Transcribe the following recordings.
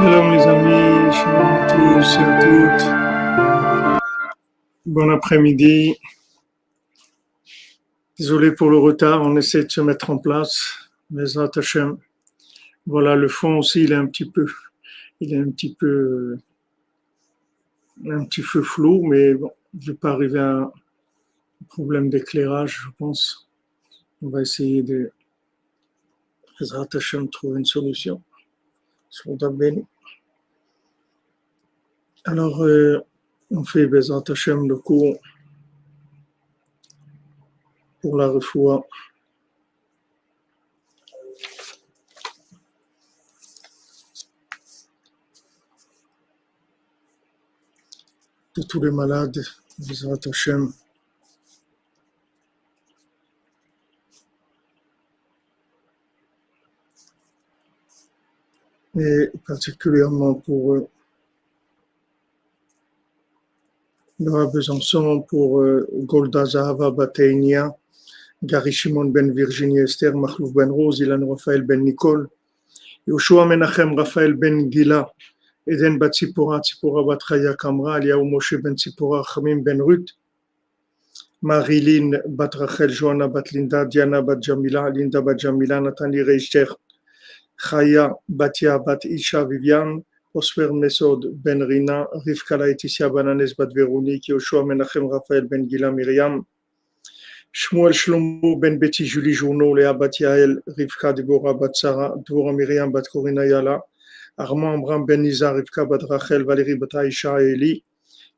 Shalom les amis, shalom à tous et à toutes. Bon après-midi. Désolé pour le retard, on essaie de se mettre en place. Bezrat Hashem. Voilà, le fond aussi, il est un petit peu flou, mais bon, je ne vais pas arriver à un problème d'éclairage, je pense. On va essayer de, Bezrat Hashem, trouver une solution. Alors, on fait Bezrat Hashem le cours pour la refoua de tous les malades, Bezrat Hashem. Et particulièrement pour Noah Besançon, pour Golda Zahava Bateinia, Gary Shimon ben Virginie Esther, Mahlouf ben Rose, Ilan Raphaël ben Nicole, Yoshua Menachem Raphaël ben Gila, Eden bat Tzipora, Tzipora bat Chaya Kamra, Eliaou Moshe ben Tzipora, Chamim ben Ruth, Marilyn bat Rachel, Johanna bat Linda, Diana bat Jamila, Linda bat Jamila, Nathalie Reichter, Chaya Batia bat Isha Viviane, Osfer Mesod ben Rina, Rivka Laetitia Bananes bat Véronique, Yoshua Menachem Raphaël ben Gila Myriam, Shmuel Shlomo ben Betty Julie Journeau, Léa bat Yael, Rivka Deborah bat Sarah, Dvorah Myriam bat Corina Yala, Armand Abraham ben Nizar, Rivka bat Rachel, Valérie bat Aïcha et Eli,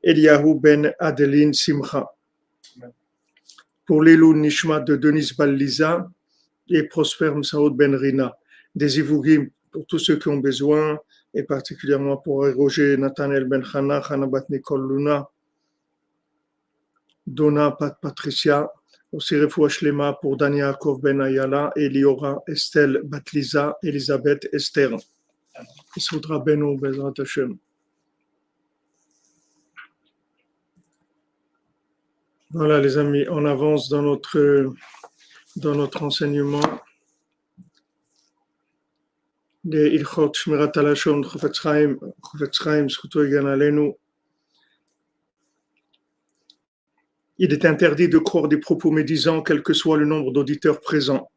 Eliyahu ben Adeline Simcha. Pour l'Elou Nishmat de Denise Bal-Liza et Prosper Msaoud ben Rina. Des Ivougim pour tous ceux qui ont besoin, et particulièrement pour Roger Nathaniel ben Chana, Chana bat Nicole Luna, Donna Pat Patricia, aussi Refoua Shlema pour Dania Akov ben Ayala, Eliora Estelle Batliza, Elisabeth Esther. Soudra Beno Bezrat Hashem. Voilà les amis, on avance dans notre enseignement. Les Ilchot Shmirat Halashon, Chofetz Chaim, Zchuto Yagana Aleinu. Il est interdit de croire des propos médisants, quel que soit le nombre d'auditeurs présents.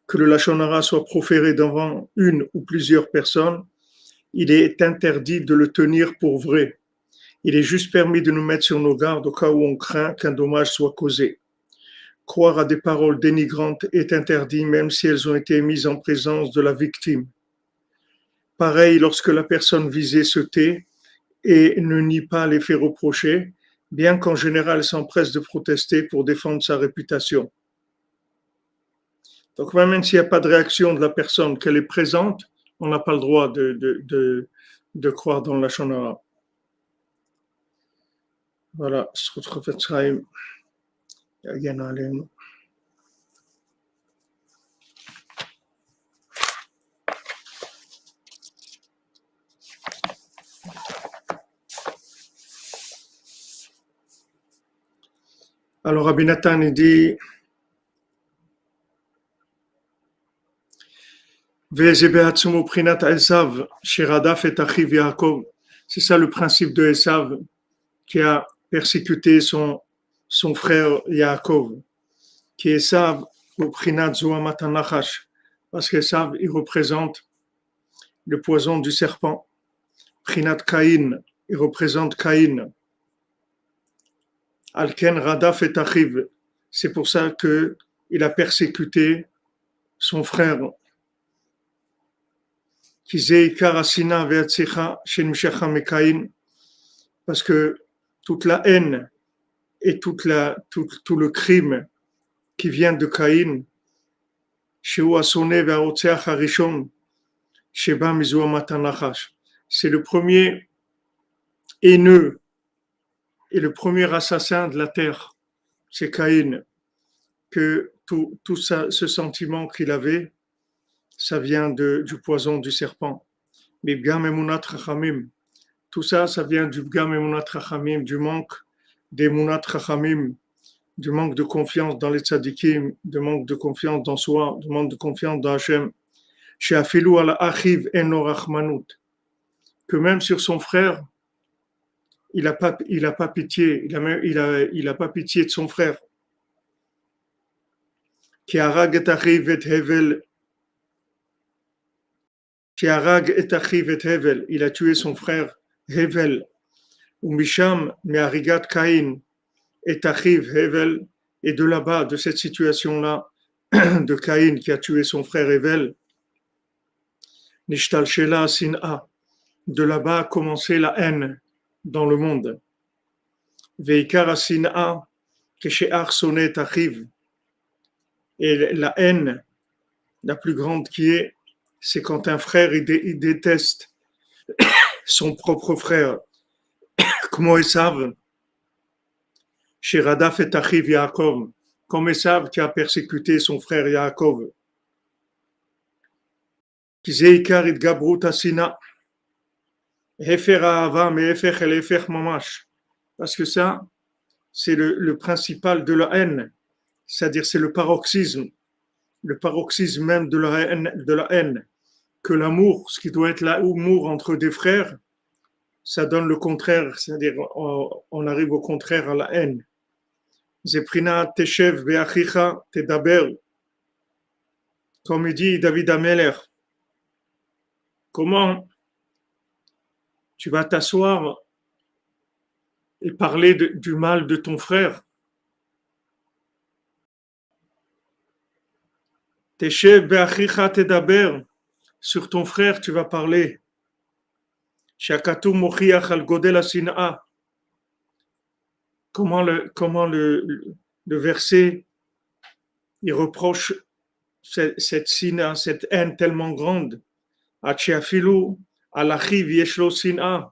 Que le Lachon Hara soit proféré devant une ou plusieurs personnes, il est interdit de le tenir pour vrai. Il est juste permis de nous mettre sur nos gardes au cas où on craint qu'un dommage soit causé. Croire à des paroles dénigrantes est interdit même si elles ont été émises en présence de la victime. Pareil, lorsque la personne visée se tait et ne nie pas les faits reprochés, bien qu'en général elle s'empresse de protester pour défendre sa réputation. Donc même s'il n'y a pas de réaction de la personne, qu'elle est présente, on n'a pas le droit de croire dans la Lachon Hara. Voilà, Chofetz Chaim, Yagana Aleinu. Alors Rabbi Nathan il dit c'est ça le principe de Esav qui a persécuté son frère Yaakov, qui est Esav au Prinat Zoamat Nachash, parce qu'Esav il représente le poison du serpent. Prinat Caïn, il représente Caïn. Alken Radaf et Achiv, c'est pour ça qu'il a persécuté son frère. Parce que toute la haine et tout le crime qui vient de Caïn, c'est le premier haineux et le premier assassin de la terre, c'est Caïn, que tout ça, ce sentiment qu'il avait, ça vient du poison du serpent. Mais Bgam Emunat Chachamim, tout ça, ça vient du Bgam Emunat Chachamim, du manque d'Emunat Chachamim, du manque de confiance dans les tzadikim, du manque de confiance dans soi, du manque de confiance dans Hachem. She'afilu ala achiv eno rachmanut. que même sur son frère, il a pas pitié, il a pas pitié de son frère. Qui harag et achiv et hevel, qui harag et achiv et hevel, il a tué son frère Hevel. Ou Misham me'arigat Caïn et achiv Hevel, et de là-bas, de cette situation-là, de Caïn qui a tué son frère Hevel, Nishtal Shela Sin'a, de là-bas a commencé la haine dans le monde. Veikar Sin'a, Keshe'ach Sonet Achiv, et la haine la plus grande qui est, c'est quand un frère il déteste son propre frère, comme Esav, chez Radaf et Achiv Yaakov, comme Esav qui a persécuté son frère Yaakov. Kizeikar it Gabrut Asina, Hefer Ahava, mais Hefer el Hefer Mamash. Parce que ça, c'est le principal de la haine, c'est-à-dire c'est le paroxysme même de la haine, que l'amour, ce qui doit être l'amour entre des frères, ça donne le contraire, c'est-à-dire on arrive au contraire à la haine. Zeprina teshev be'achicha tedaber, comme il dit David Ameller. Comment tu vas t'asseoir et parler du mal de ton frère? Teshev be'achicha tedaber, sur ton frère tu vas parler. Shakatu mochiach al godel asina. Comment le verset il reproche cette sina, cette haine tellement grande. Achiafilu alachiv yeshlo sina,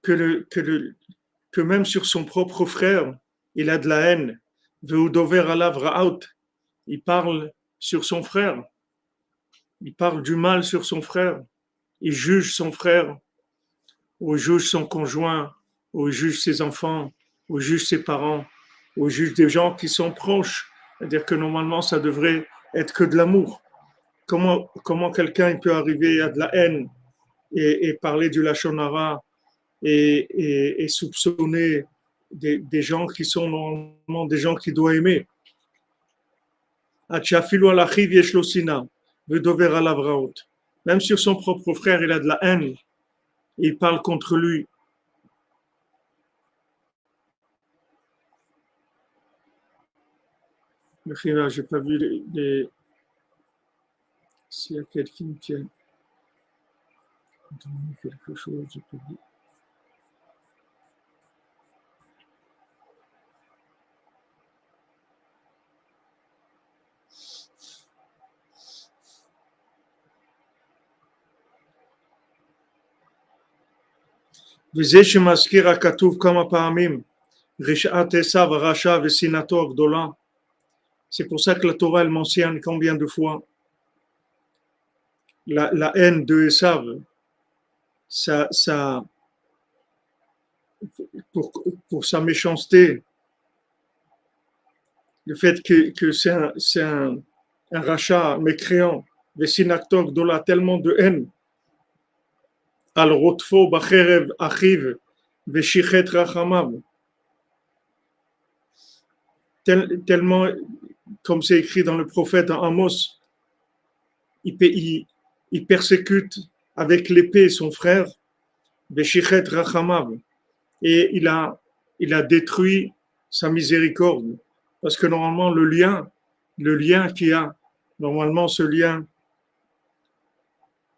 que même sur son propre frère, il a de la haine. Veudover alav ra'aut, il parle sur son frère, il parle du mal sur son frère, il juge son frère, ou il juge son conjoint, ou il juge ses enfants, ou il juge ses parents, ou il juge des gens qui sont proches. C'est-à-dire que normalement, ça devrait être que de l'amour. Comment quelqu'un il peut arriver à de la haine et parler du Lachon Hara et soupçonner des gens qui sont normalement des gens qu'il doit aimer. Même sur son propre frère, il a de la haine. Il parle contre lui. Je n'ai pas vu s'il y a quelqu'un qui a donné quelque chose. Je peux dire. וזה שמזכיר הכתוב כמה פעמים, רשעת עשיו הרשע ושנאתו הגדולה. C'est pour ça que la Torah elle mentionne combien de fois la haine de Esav, pour sa méchanceté, le fait que c'est un rachat mécréant, ושנאתו הגדולה, tellement de haine. Al rotfo bacherev achiv veshichet rachamav. Tellement, comme c'est écrit dans le prophète Amos, il persécute avec l'épée son frère, veshichet rachamav, et il a détruit sa miséricorde. Parce que normalement, le lien qu'il y a, normalement, ce lien,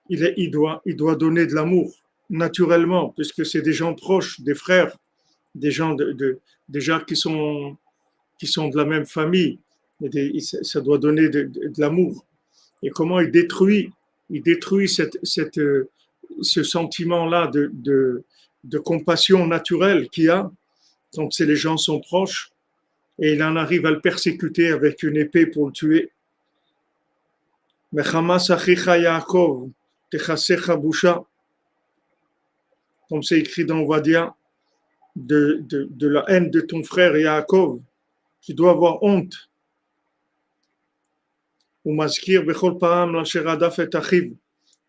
il doit donner de l'amour naturellement, puisque c'est des gens proches, des frères, des gens des gens qui sont de la même famille. Ça doit donner de l'amour. Et comment il détruit ce sentiment-là de compassion naturelle qu'il y a quand les gens sont proches, et il en arrive à le persécuter avec une épée pour le tuer. Mechamas achicha Yaakov, techasecha busha, comme c'est écrit dans Ovadia, de la haine de ton frère Yaakov, qui doit avoir honte. Ou maskir bechol paam l'asher adaf et achiv.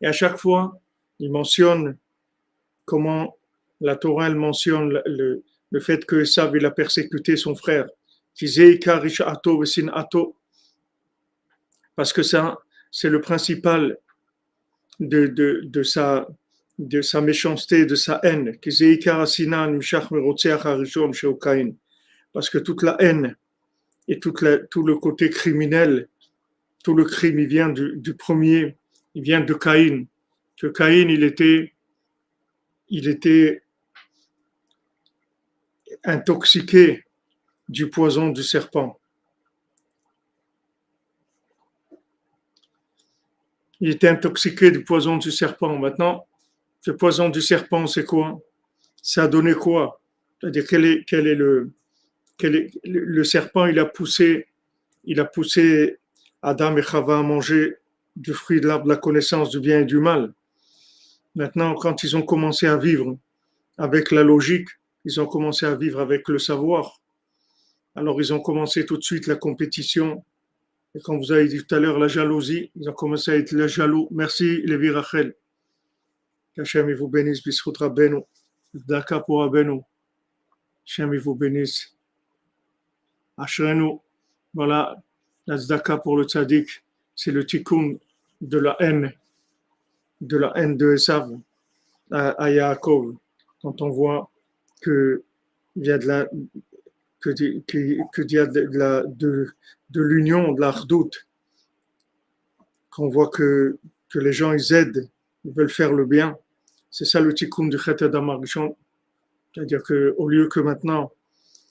Et à chaque fois, il mentionne comment la Torah elle mentionne le fait que Esav il a persécuté son frère. Parce que ça, c'est le principal de sa méchanceté, de sa haine. Parce que toute la haine et tout le côté criminel, tout le crime, il vient du premier, il vient de Caïn. Que Caïn, il était intoxiqué du poison du serpent. Il était intoxiqué du poison du serpent. Maintenant, ce poison du serpent, c'est quoi? Ça a donné quoi? C'est-à-dire, le serpent, il a poussé Adam et Chava à manger du fruit de l'arbre de la connaissance du bien et du mal. Maintenant, quand ils ont commencé à vivre avec la logique, ils ont commencé à vivre avec le savoir. Alors, ils ont commencé tout de suite la compétition. Et comme vous avez dit tout à l'heure, la jalousie, ils ont commencé à être les jaloux. Merci, Lévi Rachel. Qu'Hachem vous bénisse, Bisrout Rabbeinu. Daka pour Rabbeinu. Hachem vous bénisse. Ashrenu. Voilà, la Zdaka pour le tzaddik, c'est le tikkun de la haine de Esav à Yaakov. Quand on voit que il y a de la qu'il y a de l'union, de la redoute, qu'on voit que les gens ils aident, ils veulent faire le bien. C'est ça le tikkun du Chet Adam Arishon. C'est-à-dire qu'au lieu que maintenant,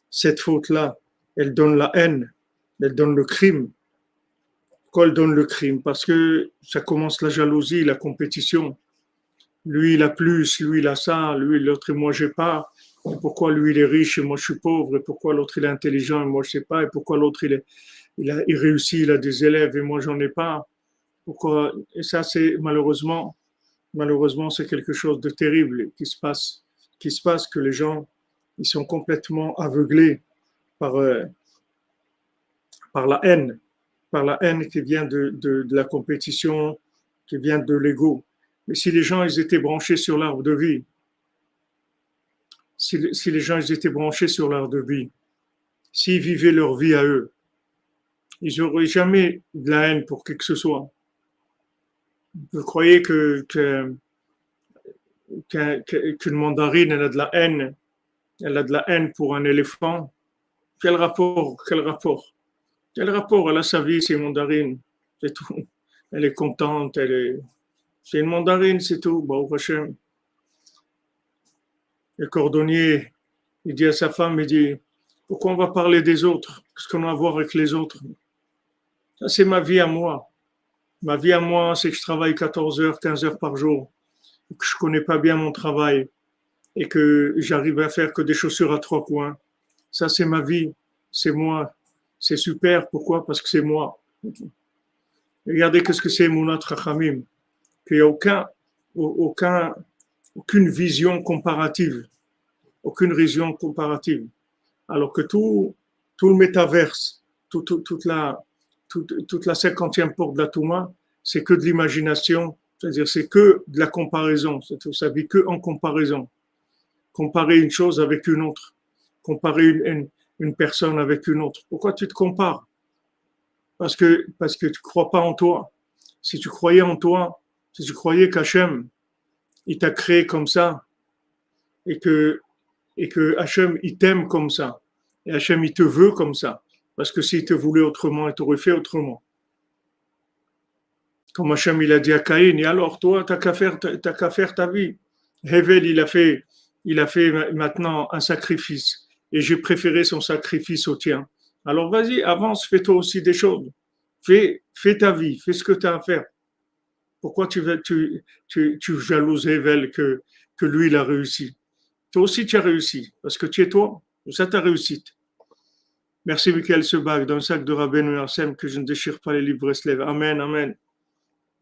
cette faute-là, elle donne la haine, elle donne le crime. Pourquoi elle donne le crime? Parce que ça commence la jalousie, la compétition. Lui, il a plus, lui, il a ça, lui, l'autre, et moi, j'ai pas. Et pourquoi lui, il est riche et moi, je suis pauvre? Et pourquoi l'autre, il est intelligent et moi, je sais pas? Et pourquoi l'autre, il réussit, il a des élèves et moi, j'en ai pas? Pourquoi? Et ça, c'est malheureusement, c'est quelque chose de terrible qui se passe que les gens, ils sont complètement aveuglés par, par la haine, qui vient de la compétition, qui vient de l'ego. Mais si les gens ils étaient branchés sur l'arbre de vie, si les gens ils étaient branchés sur l'arbre de vie, s'ils vivaient leur vie à eux, ils n'auraient jamais de la haine pour qui que ce soit. Vous croyez qu'une mandarine elle a de la haine, elle a de la haine pour un éléphant? Quel rapport? Quel rapport? Quel rapport? Elle a sa vie, c'est une mandarine, c'est tout. Elle est contente, c'est une mandarine, c'est tout. Baruch Hashem. Le cordonnier, il dit à sa femme, il dit, pourquoi on va parler des autres? Qu'est-ce qu'on a à voir avec les autres? Ça, c'est ma vie à moi. Ma vie à moi, c'est que je travaille 14 heures, 15 heures par jour, que je connais pas bien mon travail et que j'arrive à faire que des chaussures à trois coins. Ça, c'est ma vie. C'est moi. C'est super. Pourquoi? Parce que c'est moi. Regardez qu'est-ce que c'est Mounat Rachamim. Qu'il n'y a aucune vision comparative. Aucune vision comparative. Alors que tout le métaverse, toute la 50e porte de la Touma, c'est que de l'imagination, c'est-à-dire c'est que de la comparaison, ça vit que en comparaison. Comparer une chose avec une autre, comparer une personne avec une autre. Pourquoi tu te compares? Parce que tu ne crois pas en toi. Si tu croyais en toi, si tu croyais qu'Hachem, il t'a créé comme ça, et que Hachem, il t'aime comme ça, et Hachem, il te veut comme ça, parce que s'il te voulait autrement, il t'aurait fait autrement. Comme Hachem, il a dit à Caïn, et alors toi, t'as qu'à faire ta vie. Hevel, il a fait maintenant un sacrifice, et j'ai préféré son sacrifice au tien. Alors vas-y, avance, fais-toi aussi des choses. Fais ta vie, fais ce que tu as à faire. Pourquoi tu jalouses Hevel que lui, il a réussi? Toi aussi, tu as réussi, parce que tu es toi, c'est ta réussite. Merci, Michael Sebag, dans le sac de Rabbeinu Yassem, que je ne déchire pas les livres Breslev. Amen, amen.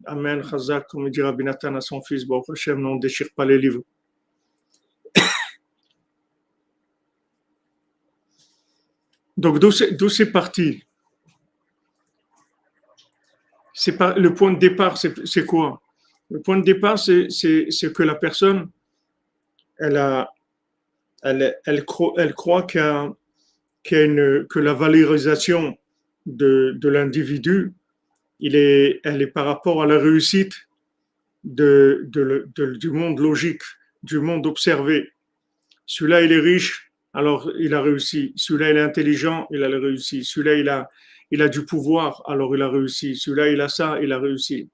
Amen, Chazak, comme dit Rabbi Nathan à son fils, Baruch Hashem, non, on ne déchire pas les livres. Donc, d'où c'est parti? Le point de départ, c'est quoi? Le point de départ, c'est que la personne, elle, a, elle croit que la valorisation de l'individu, elle est par rapport à la réussite du monde logique, du monde observé. Celui-là, il est riche, alors il a réussi. Celui-là, il est intelligent, il a réussi. Celui-là, il a du pouvoir, alors il a réussi. Celui-là, il a ça, il a réussi.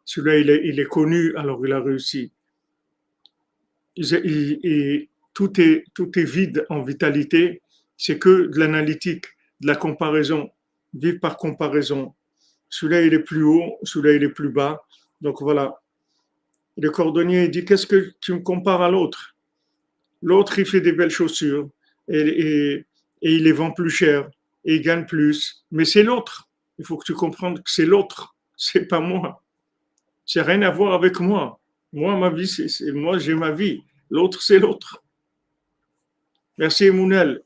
Celui-là, il est connu, alors il a réussi. Tout est vide en vitalité. C'est que de l'analytique, de la comparaison. Vivre par comparaison. Celui-là, il est plus haut, celui-là, il est plus bas. Donc voilà. Le cordonnier dit, qu'est-ce que tu me compares à l'autre? L'autre, il fait des belles chaussures et il les vend plus cher et il gagne plus. Mais c'est l'autre. Il faut que tu comprennes que c'est l'autre. C'est pas moi. C'est rien à voir avec moi. Moi, ma vie, moi, j'ai ma vie. L'autre, c'est l'autre. Merci, Mounel,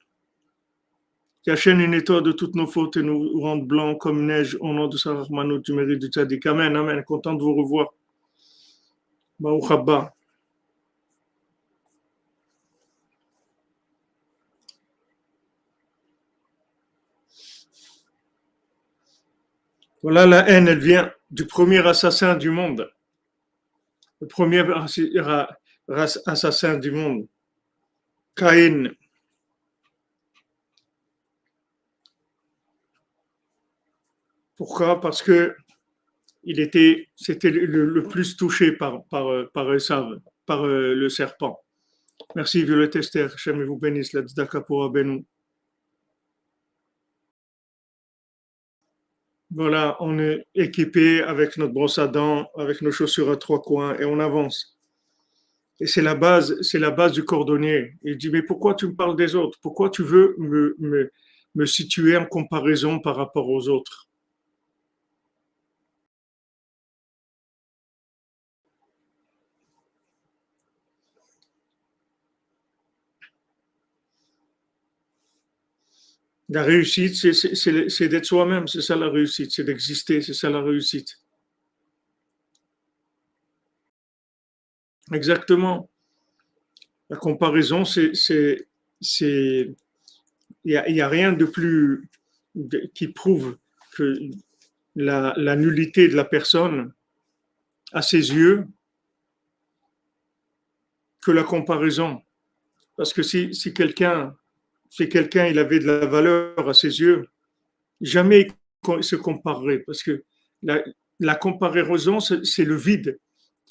qui achète une étoile de toutes nos fautes et nous rende blancs comme neige au nom de sa Rahmanout du mérite du Tzadik. Amen, amen. Content de vous revoir. Baruch Haba. Voilà, la haine, elle vient du premier assassin du monde. Le premier assassin du monde. Caïn. Pourquoi? Parce que c'était le plus touché par Esav, par le serpent. Merci, Violette Esther. Jamais vous bénisse. La tzedaka pour Benou. Voilà, on est équipé avec notre brosse à dents, avec nos chaussures à trois coins et on avance. Et c'est la base du cordonnier. Il dit, mais pourquoi tu me parles des autres? Pourquoi tu veux me situer en comparaison par rapport aux autres? La réussite, c'est d'être soi-même, c'est ça la réussite, c'est d'exister, c'est ça la réussite. Exactement. La comparaison, il y a rien de plus qui prouve que la nullité de la personne à ses yeux que la comparaison. Parce que si quelqu'un il avait de la valeur à ses yeux, jamais il se comparerait. Parce que la comparaison, c'est le vide.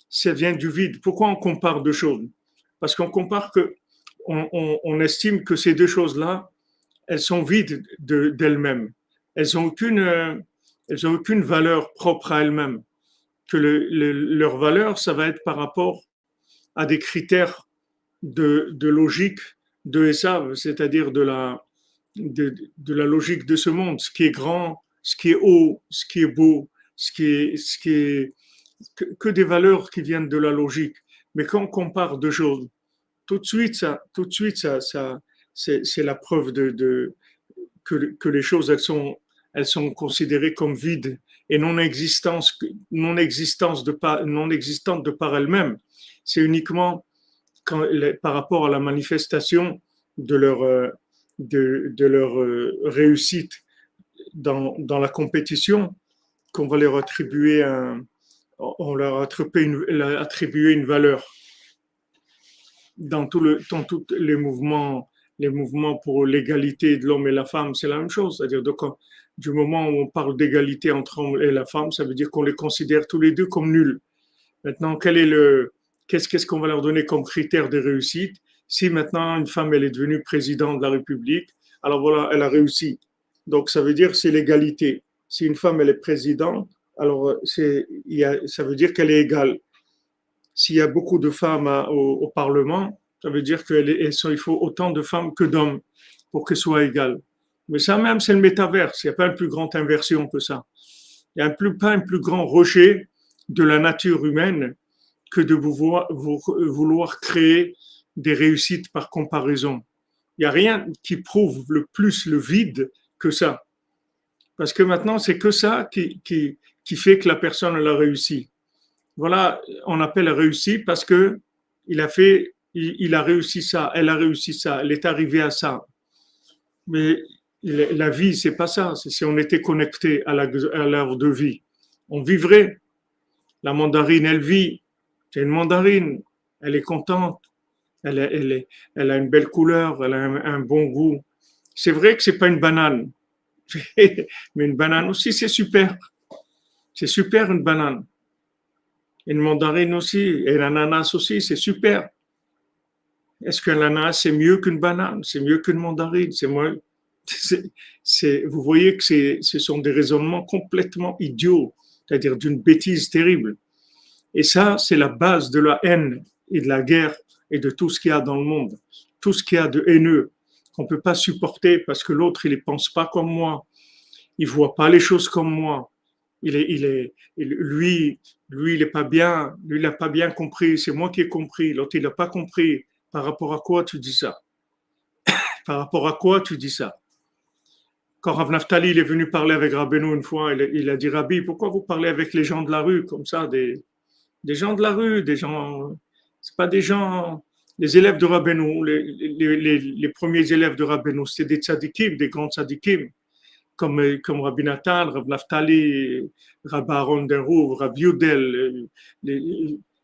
Ça vient du vide. Pourquoi on compare deux choses? Parce qu'on compare que, on estime que ces deux choses-là, elles sont vides d'elles-mêmes. Elles n'ont aucune valeur propre à elles-mêmes. Que leur valeur, ça va être par rapport à des critères de logique de Esav, c'est-à-dire de la logique de ce monde, ce qui est grand, ce qui est haut, ce qui est beau, ce qui est que des valeurs qui viennent de la logique. Mais quand on compare deux choses, tout de suite, ça c'est la preuve que les choses, elles sont considérées comme vides et non existantes de par elles-mêmes. C'est uniquement par rapport à la manifestation de leur réussite dans la compétition qu'on va leur attribuer une valeur. Dans tous les mouvements pour l'égalité de l'homme et la femme, c'est la même chose. C'est-à-dire du moment où on parle d'égalité entre l'homme et la femme, ça veut dire qu'on les considère tous les deux comme nuls. Maintenant, qu'est-ce qu'on va leur donner comme critère de réussite? Si maintenant une femme elle est devenue présidente de la République, alors voilà, elle a réussi. Donc ça veut dire que c'est l'égalité. Si une femme elle est présidente, alors ça veut dire qu'elle est égale. S'il y a beaucoup de femmes au Parlement, ça veut dire qu'il faut autant de femmes que d'hommes pour qu'elles soient égales. Mais ça même, c'est le métaverse. Il n'y a pas une plus grande inversion que ça. Il n'y a pas un plus grand rejet de la nature humaine que de vouloir créer des réussites par comparaison. Il n'y a rien qui prouve le plus le vide que ça. Parce que maintenant, c'est que ça qui fait que la personne elle a réussi. Voilà, on appelle réussi parce que il a réussi ça, elle a réussi ça, elle est arrivée à ça. Mais la vie, c'est pas ça. C'est si on était connecté à l'heure de vie, on vivrait. La mandarine, elle vit. C'est une mandarine. Elle est contente. Elle a une belle couleur. Elle a un bon goût. C'est vrai que c'est pas une banane. Mais une banane aussi, c'est super. C'est super une banane. Une mandarine aussi. Et l'ananas aussi, c'est super. Est-ce qu'un ananas, c'est mieux qu'une banane? C'est mieux qu'une mandarine? C'est moins. Vous voyez que ce sont des raisonnements complètement idiots, c'est-à-dire d'une bêtise terrible. Et ça, c'est la base de la haine et de la guerre et de tout ce qu'il y a dans le monde. Tout ce qu'il y a de haineux, qu'on ne peut pas supporter parce que l'autre, il ne pense pas comme moi. Il ne voit pas les choses comme moi. Lui, il n'est pas bien. Lui, il n'a pas bien compris. C'est moi qui ai compris. L'autre, il n'a pas compris. Par rapport à quoi tu dis ça? Par rapport à quoi tu dis ça? Quand Rav Naftali il est venu parler avec Rabbeinu une fois, il a dit Rabbi, pourquoi vous parlez avec les gens de la rue comme ça, des gens de la rue, des gens, c'est pas des gens, les élèves de Rabbeinu, les premiers élèves de Rabbeinu, c'était des tzadikim, des grands tzadikim, comme Rabbi Nathan, Rav Naftali, Rav Aaron Derouv, Rav Yudel,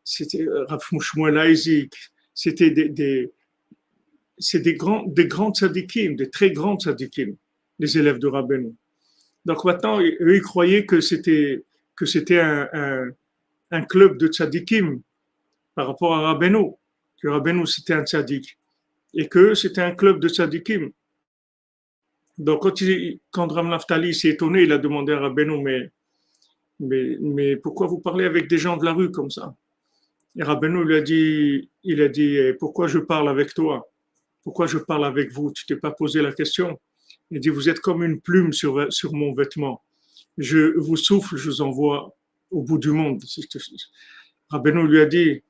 c'était Rav Shmuel Isaac, c'était c'est des grands tzadikim, des très grands tzadikim, les élèves de Rabbeinu. Donc maintenant, eux, ils croyaient que c'était un club de tzadikim par rapport à Rabbeinu, que Rabbeinu c'était un tzadik et que c'était un club de tzadikim. Donc quand Ram Naftali s'est étonné, il a demandé à Rabbeinu, mais pourquoi vous parlez avec des gens de la rue comme ça? Et Rabbeinu il a dit, pourquoi je parle avec toi? Pourquoi je parle avec vous? Tu t'es pas posé la question? Il dit, vous êtes comme une plume sur mon vêtement. Je vous souffle, je vous envoie au bout du monde. Rabbeinu lui a dit,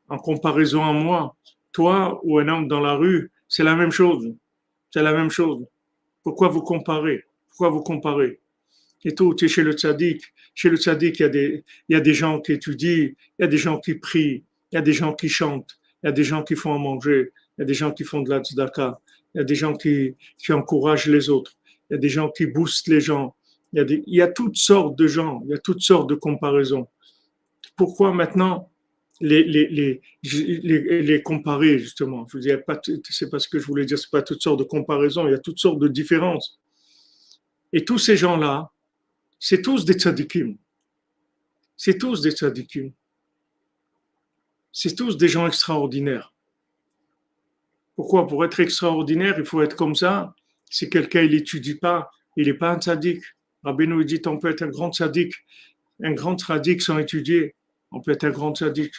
en comparaison à moi, toi ou un homme dans la rue, c'est la même chose. C'est la même chose. Pourquoi vous comparez? Pourquoi vous comparez? Et tout, tu es chez le tzaddik. Chez le tzaddik, il y a des gens qui étudient, il y a des gens qui prient, il y a des gens qui chantent, il y a des gens qui font à manger, il y a des gens qui font de la tzedaka, il y a des gens qui encouragent les autres, il y a des gens qui boostent les gens. Il y a toutes sortes de gens, il y a toutes sortes de comparaisons. Pourquoi maintenant les comparer, justement? Je vous dis, c'est pas ce que je voulais dire, c'est pas toutes sortes de comparaisons, il y a toutes sortes de différences. Et tous ces gens-là, c'est tous des tzadikim. C'est tous des tzadikim. C'est tous des gens extraordinaires. Pourquoi? Pour être extraordinaire, il faut être comme ça. Si quelqu'un n'étudie pas, il n'est pas un tzadik. Rabbeinu dit on peut être un grand tzadik sans étudier. On peut être un grand tzadik.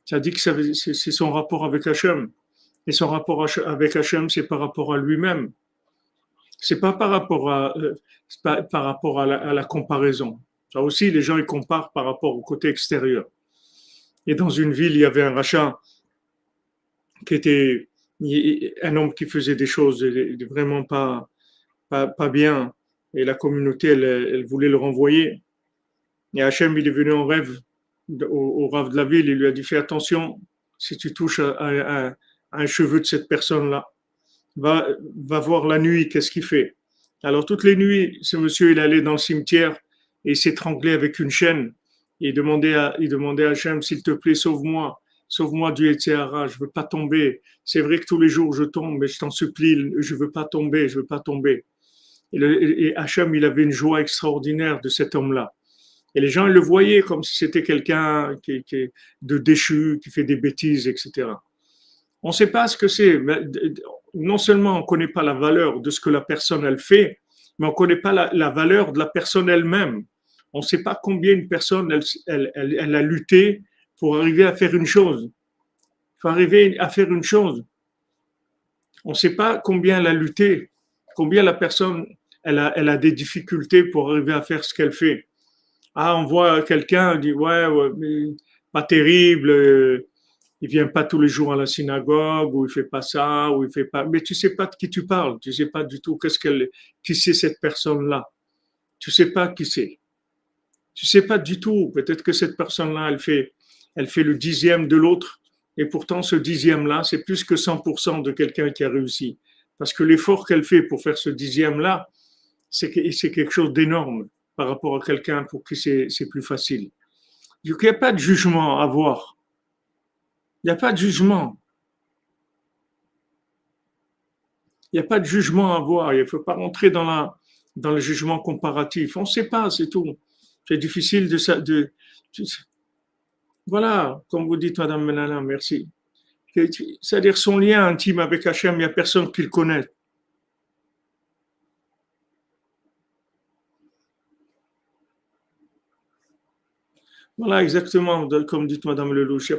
Tzadik, c'est son rapport avec Hachem. Et son rapport avec Hachem, c'est par rapport à lui-même. C'est pas par rapport à la comparaison. Ça aussi, les gens ils comparent par rapport au côté extérieur. Et dans une ville, il y avait un rachat qui était un homme qui faisait des choses vraiment pas bien. Et la communauté, elle voulait le renvoyer. Et Hachem, il est venu en rêve au rave de la ville. Il lui a dit fais attention, si tu touches à un cheveu de cette personne-là, va voir la nuit, qu'est-ce qu'il fait. Alors, toutes les nuits, ce monsieur, il allait dans le cimetière et il s'étranglait avec une chaîne. Et il demandait à Hachem, s'il te plaît, sauve-moi. Sauve-moi du Yetzirah, je veux pas tomber. C'est vrai que tous les jours je tombe, mais je t'en supplie, je veux pas tomber, je veux pas tomber. Et Hachem, il avait une joie extraordinaire de cet homme-là. Et les gens ils le voyaient comme si c'était quelqu'un de déchu, qui fait des bêtises, etc. On ne sait pas ce que c'est. Non seulement on ne connaît pas la valeur de ce que la personne elle fait, mais on ne connaît pas la valeur de la personne elle-même. On ne sait pas combien une personne elle a lutté pour arriver à faire une chose. Pour arriver à faire une chose. On ne sait pas combien elle a lutté, combien la personne elle a des difficultés pour arriver à faire ce qu'elle fait. Ah, on voit quelqu'un, on dit ouais mais pas terrible, il vient pas tous les jours à la synagogue, ou il fait pas ça, ou il fait pas. Mais tu sais pas de qui tu parles, tu sais pas du tout qui c'est cette personne-là. Tu sais pas qui c'est. Tu sais pas du tout. Peut-être que cette personne-là, elle fait le dixième de l'autre. Et pourtant, ce dixième-là, c'est plus que 100% de quelqu'un qui a réussi. Parce que l'effort qu'elle fait pour faire ce dixième-là, c'est quelque chose d'énorme par rapport à quelqu'un pour qui c'est plus facile. Donc, il n'y a pas de jugement à avoir. Il n'y a pas de jugement. Il n'y a pas de jugement à avoir. Il ne faut pas rentrer dans le jugement comparatif. On ne sait pas, c'est tout. C'est difficile voilà, comme vous dites, Madame Menala, merci. C'est-à-dire son lien intime avec Hachem, il n'y a personne qui le connaît. Voilà, exactement, comme dit Madame Lelouch.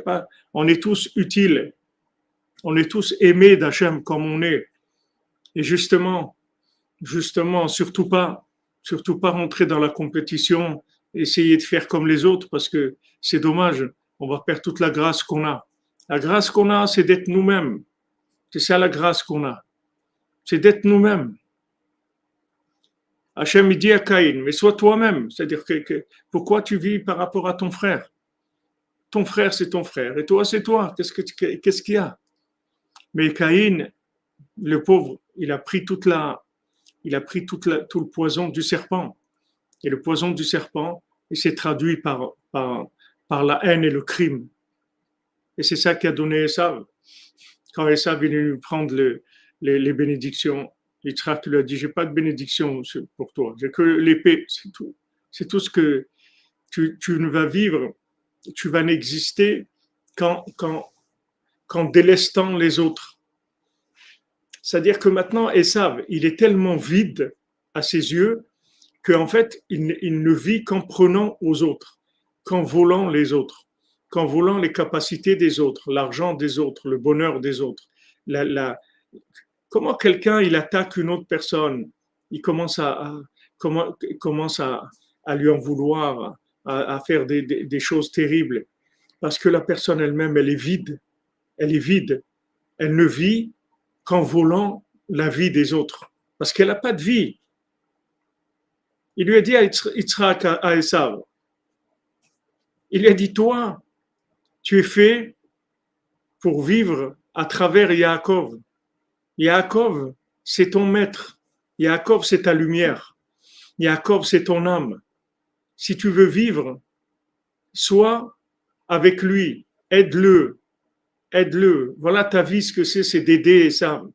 On est tous utiles. On est tous aimés d'Hachem comme on est. Et justement, surtout pas rentrer dans la compétition, essayer de faire comme les autres parce que c'est dommage. On va perdre toute la grâce qu'on a. La grâce qu'on a, c'est d'être nous-mêmes. C'est ça la grâce qu'on a. C'est d'être nous-mêmes. Hachem, il dit à Caïn, mais sois toi-même. C'est-à-dire que pourquoi tu vis par rapport à ton frère? Ton frère, c'est ton frère. Et toi, c'est toi. Qu'est-ce qu'il y a? Mais Caïn, le pauvre, il a pris tout le poison du serpent. Et le poison du serpent, il s'est traduit par la haine et le crime. Et c'est ça qui a donné Esav. Quand Esav est venu prendre les bénédictions, Yitzhak lui a dit, j'ai pas de bénédiction pour toi, j'ai que l'épée, c'est tout. C'est tout ce que tu ne vas vivre, tu vas n'exister qu'en délestant les autres. C'est-à-dire que maintenant, Esav, il est tellement vide à ses yeux qu'en fait, il ne vit qu'en prenant aux autres, qu'en volant les autres, qu'en volant les capacités des autres, l'argent des autres, le bonheur des autres. Comment quelqu'un, il attaque une autre personne, il commence commence à lui en vouloir, à faire des choses terribles, parce que la personne elle-même, elle est vide, elle est vide, elle ne vit qu'en volant la vie des autres, parce qu'elle n'a pas de vie. Il lui a dit à Yitzhak, à Esav, il lui a dit, toi, tu es fait pour vivre à travers Yaakov. Yaakov, c'est ton maître. Yaakov, c'est ta lumière. Yaakov, c'est ton âme. Si tu veux vivre, sois avec lui. Aide-le. Aide-le. Voilà ta vie, ce que c'est d'aider Esav.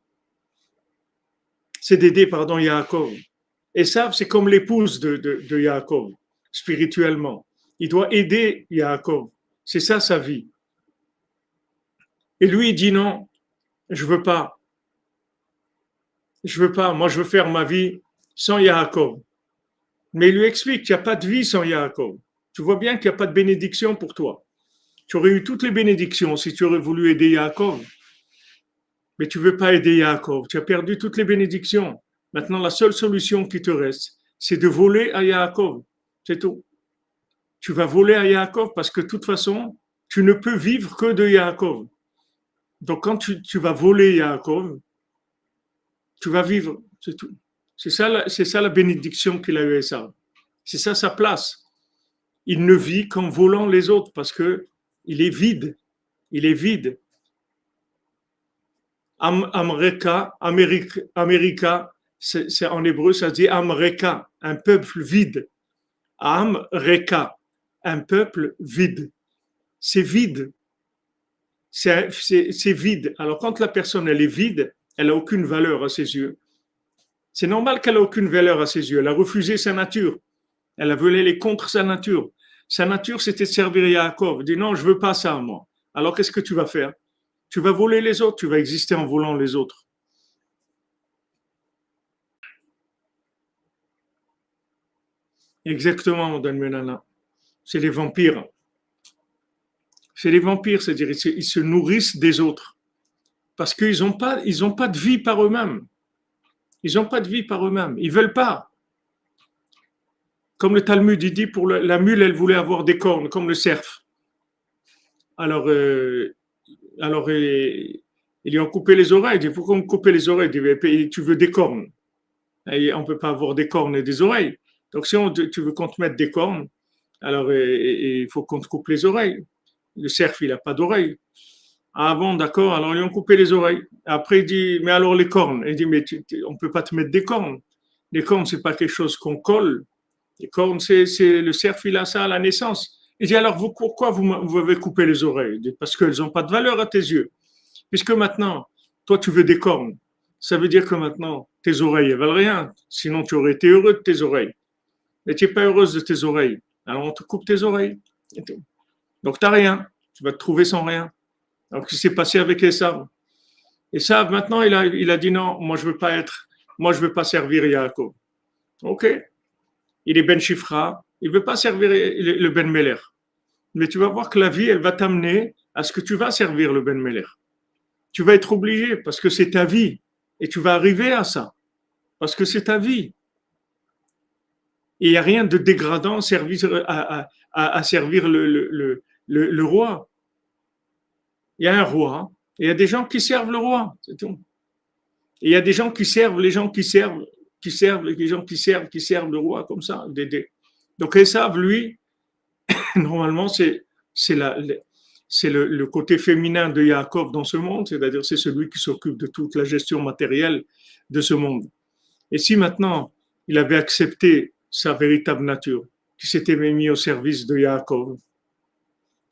C'est d'aider, pardon, Yaakov. Esav, c'est comme l'épouse de Yaakov, spirituellement. Il doit aider Yaakov. C'est ça sa vie. Et lui, il dit non, je veux pas. Je veux pas. Moi, je veux faire ma vie sans Yaakov. Mais il lui explique qu'il n'y a pas de vie sans Yaakov. Tu vois bien qu'il n'y a pas de bénédiction pour toi. Tu aurais eu toutes les bénédictions si tu aurais voulu aider Yaakov. Mais tu ne veux pas aider Yaakov. Tu as perdu toutes les bénédictions. Maintenant, la seule solution qui te reste, c'est de voler à Yaakov. C'est tout. Tu vas voler à Yaakov parce que de toute façon, tu ne peux vivre que de Yaakov. Donc, quand tu vas voler Yaakov, tu vas vivre. C'est tout. C'est ça la bénédiction qu'il a eu à ça. C'est ça sa place. Il ne vit qu'en volant les autres parce que il est vide. Il est vide. America, c'est en hébreu, ça dit Amreka, un peuple vide. Amreka, un peuple vide. C'est vide. C'est vide. Alors quand la personne elle est vide, elle n'a aucune valeur à ses yeux. C'est normal qu'elle n'a aucune valeur à ses yeux. Elle a refusé sa nature. Elle a voulu aller contre sa nature. Sa nature, c'était de servir Yaakov. Elle dit non, je veux pas ça, moi. Alors qu'est-ce que tu vas faire? Tu vas voler les autres, tu vas exister en volant les autres. Exactement, Madame Menana. C'est les vampires. C'est les vampires, c'est-à-dire ils se nourrissent des autres. Parce qu'ils n'ont pas de vie par eux-mêmes. Ils n'ont pas de vie par eux-mêmes. Ils ne veulent pas. Comme le Talmud, il dit, pour la mule, elle voulait avoir des cornes, comme le cerf. Alors, ils lui ont coupé les oreilles. Il dit, pourquoi me couper les oreilles? Il dit, tu veux des cornes. Et on ne peut pas avoir des cornes et des oreilles. Donc, si tu veux qu'on te mette des cornes, Alors, il faut qu'on te coupe les oreilles. Le cerf, il n'a pas d'oreilles. Ah bon, d'accord, alors ils lui ont coupé les oreilles. Après, il dit, mais alors les cornes? Il dit, mais on ne peut pas te mettre des cornes. Les cornes, c'est pas quelque chose qu'on colle. Les cornes, c'est le cerf, il a ça à la naissance. Il dit, alors pourquoi vous avez coupé les oreilles? Il dit, parce qu'elles n'ont pas de valeur à tes yeux. Puisque maintenant, toi, tu veux des cornes. Ça veut dire que maintenant, tes oreilles, elles valent rien. Sinon, tu aurais été heureux de tes oreilles. Mais tu n'es pas heureuse de tes oreilles. Alors, on te coupe tes oreilles. Donc, tu n'as rien. Tu vas te trouver sans rien. Alors, ce qui s'est passé avec Esav? Esav, maintenant, il a dit non, moi, je veux pas servir Yaakov. Ok. Il est Ben Shifra. Il ne veut pas servir le Ben Meler. Mais tu vas voir que la vie, elle va t'amener à ce que tu vas servir le Ben Meler. Tu vas être obligé parce que c'est ta vie. Et tu vas arriver à ça. Parce que c'est ta vie. Et il n'y a rien de dégradant à servir le roi. Il y a un roi, et il y a des gens qui servent le roi, c'est tout. Et il y a des gens qui servent, les gens qui servent le roi comme ça. Donc Esav, lui, normalement, c'est le côté féminin de Yaakov dans ce monde, c'est-à-dire c'est celui qui s'occupe de toute la gestion matérielle de ce monde. Et si maintenant il avait accepté sa véritable nature, qui s'était mis au service de Yaakov,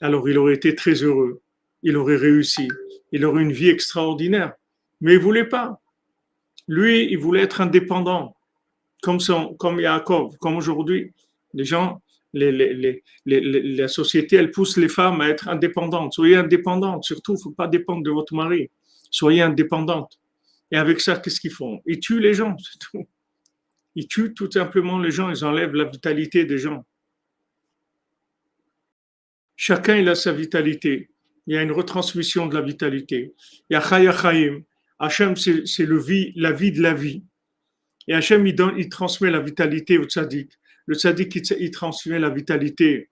alors il aurait été très heureux, il aurait réussi, il aurait une vie extraordinaire. Mais il ne voulait pas. Lui, il voulait être indépendant, comme Yaakov, comme aujourd'hui. Les gens, la société, elle pousse les femmes à être indépendantes. Soyez indépendantes, surtout, il ne faut pas dépendre de votre mari. Soyez indépendantes. Et avec ça, qu'est-ce qu'ils font? Ils tuent les gens, c'est tout. Ils tuent tout simplement les gens, ils enlèvent la vitalité des gens. Chacun il a sa vitalité. Il y a une retransmission de la vitalité. Il y a Chaya Chaim. Hachem, c'est la vie de la vie. Et Hachem, il transmet la vitalité au tzaddik. Le tzaddik, il transmet la vitalité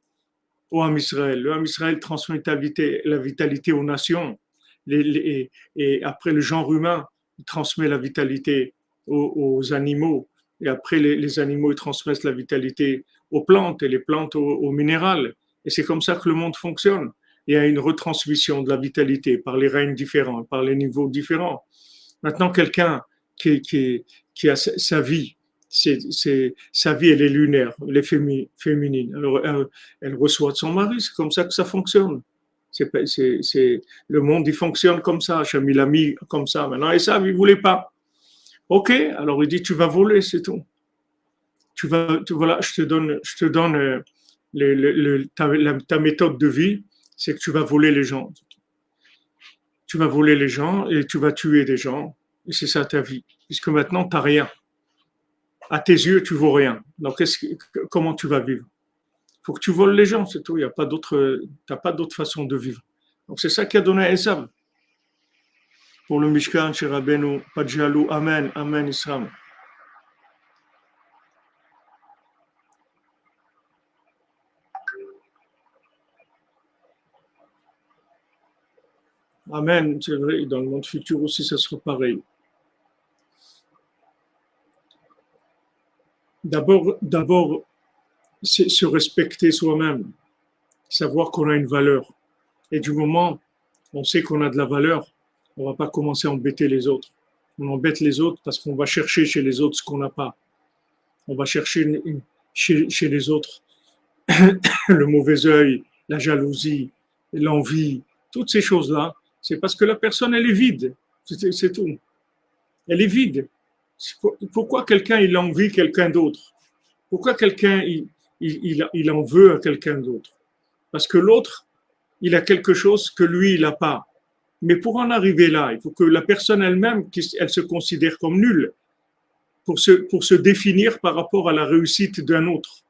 au Ham Israël. Le Ham Israël transmet la vitalité aux nations. Et après, le genre humain, il transmet la vitalité aux animaux. Et après, les animaux, ils transmettent la vitalité aux plantes et les plantes aux minérales. Et c'est comme ça que le monde fonctionne. Il y a une retransmission de la vitalité par les règnes différents, par les niveaux différents. Maintenant, quelqu'un qui a sa vie, sa vie, elle est lunaire, elle est féminine. Alors, elle reçoit de son mari, c'est comme ça que ça fonctionne. Le monde, il fonctionne comme ça. Hachem, il a mis comme ça. Maintenant, et ça, il ne voulait pas. Ok, alors il dit, tu vas voler, c'est tout. Voilà, je te donne ta méthode de vie, c'est que tu vas voler les gens. Tu vas voler les gens et tu vas tuer des gens. Et c'est ça ta vie. Puisque maintenant, tu n'as rien. À tes yeux, tu ne vaux rien. Donc, comment tu vas vivre? Il faut que tu voles les gens, c'est tout. Tu n'as pas d'autre façon de vivre. Donc, c'est ça qui a donné à Esav. Pour le Mishkan, chez Rabbeinu, pas de jaloux. Amen, Amen, Israël. Amen, c'est vrai, dans le monde futur aussi, ça sera pareil. D'abord, c'est se respecter soi-même, savoir qu'on a une valeur. Et du moment où on sait qu'on a de la valeur, on ne va pas commencer à embêter les autres. On embête les autres parce qu'on va chercher chez les autres ce qu'on n'a pas. On va chercher chez les autres le mauvais œil, la jalousie, l'envie, toutes ces choses-là. C'est parce que la personne, elle est vide. C'est tout. Elle est vide. Pourquoi quelqu'un, il envie quelqu'un d'autre? Pourquoi quelqu'un, il en veut à quelqu'un d'autre? Parce que l'autre, il a quelque chose que lui, il n'a pas. Mais pour en arriver là, il faut que la personne elle-même, elle se considère comme nulle pour se définir par rapport à la réussite d'un autre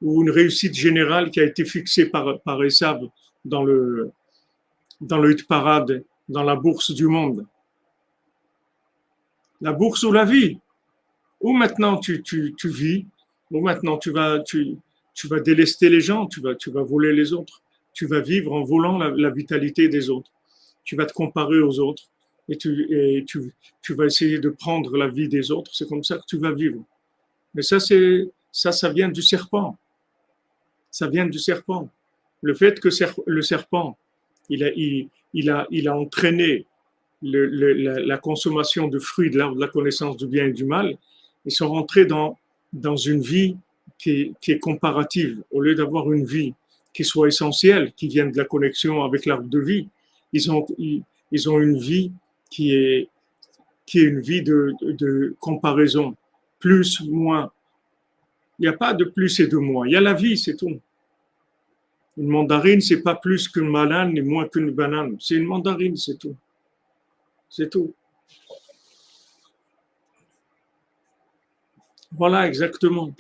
ou une réussite générale qui a été fixée par Esav dans le hit parade, dans la bourse du monde. La bourse ou la vie. Ou maintenant tu vis, ou maintenant tu vas délester les gens, tu vas voler les autres. Tu vas vivre en volant la vitalité des autres. Tu vas te comparer aux autres et tu vas essayer de prendre la vie des autres. C'est comme ça que tu vas vivre. Mais ça vient du serpent. Ça vient du serpent. Le fait que le serpent, il a entraîné la consommation de fruits de l'arbre de la connaissance du bien et du mal, ils sont rentrés dans une vie qui est comparative. Au lieu d'avoir une vie qui soit essentielle, qui vienne de la connexion avec l'arbre de vie, ils ont une vie qui est une vie de comparaison. Plus, moins. Il n'y a pas de plus et de moins. Il y a la vie, c'est tout. Une mandarine, c'est pas plus qu'une banane ni moins qu'une banane. C'est une mandarine, c'est tout. C'est tout. Voilà, exactement.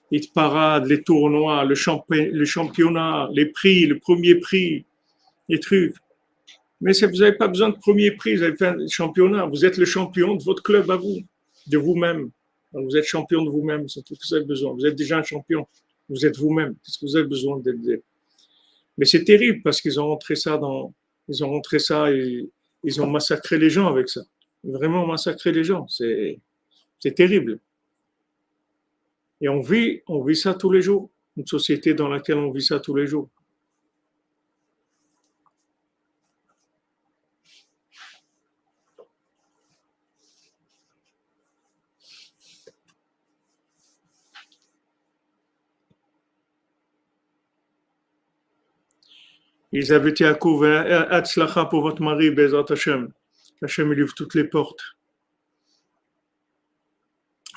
Les parades, les tournois, le championnat, les prix, le premier prix, les trucs. Mais vous n'avez pas besoin de premier prix, vous avez fait un championnat. Vous êtes le champion de votre club à vous, de vous-même. Donc vous êtes champion de vous-même, c'est tout ce que vous avez besoin. Vous êtes déjà un champion, vous êtes vous-même. Qu'est-ce que vous avez besoin d'être? Mais c'est terrible parce qu'ils ont rentré ça et ils ont massacré les gens avec ça. Vraiment massacré les gens. C'est terrible. Et on vit ça tous les jours. Une société dans laquelle on vit ça tous les jours. Ils avaient été à couvert, Hatzlacha pour votre mari, Bezat Hashem. Hashem, il ouvre toutes les portes.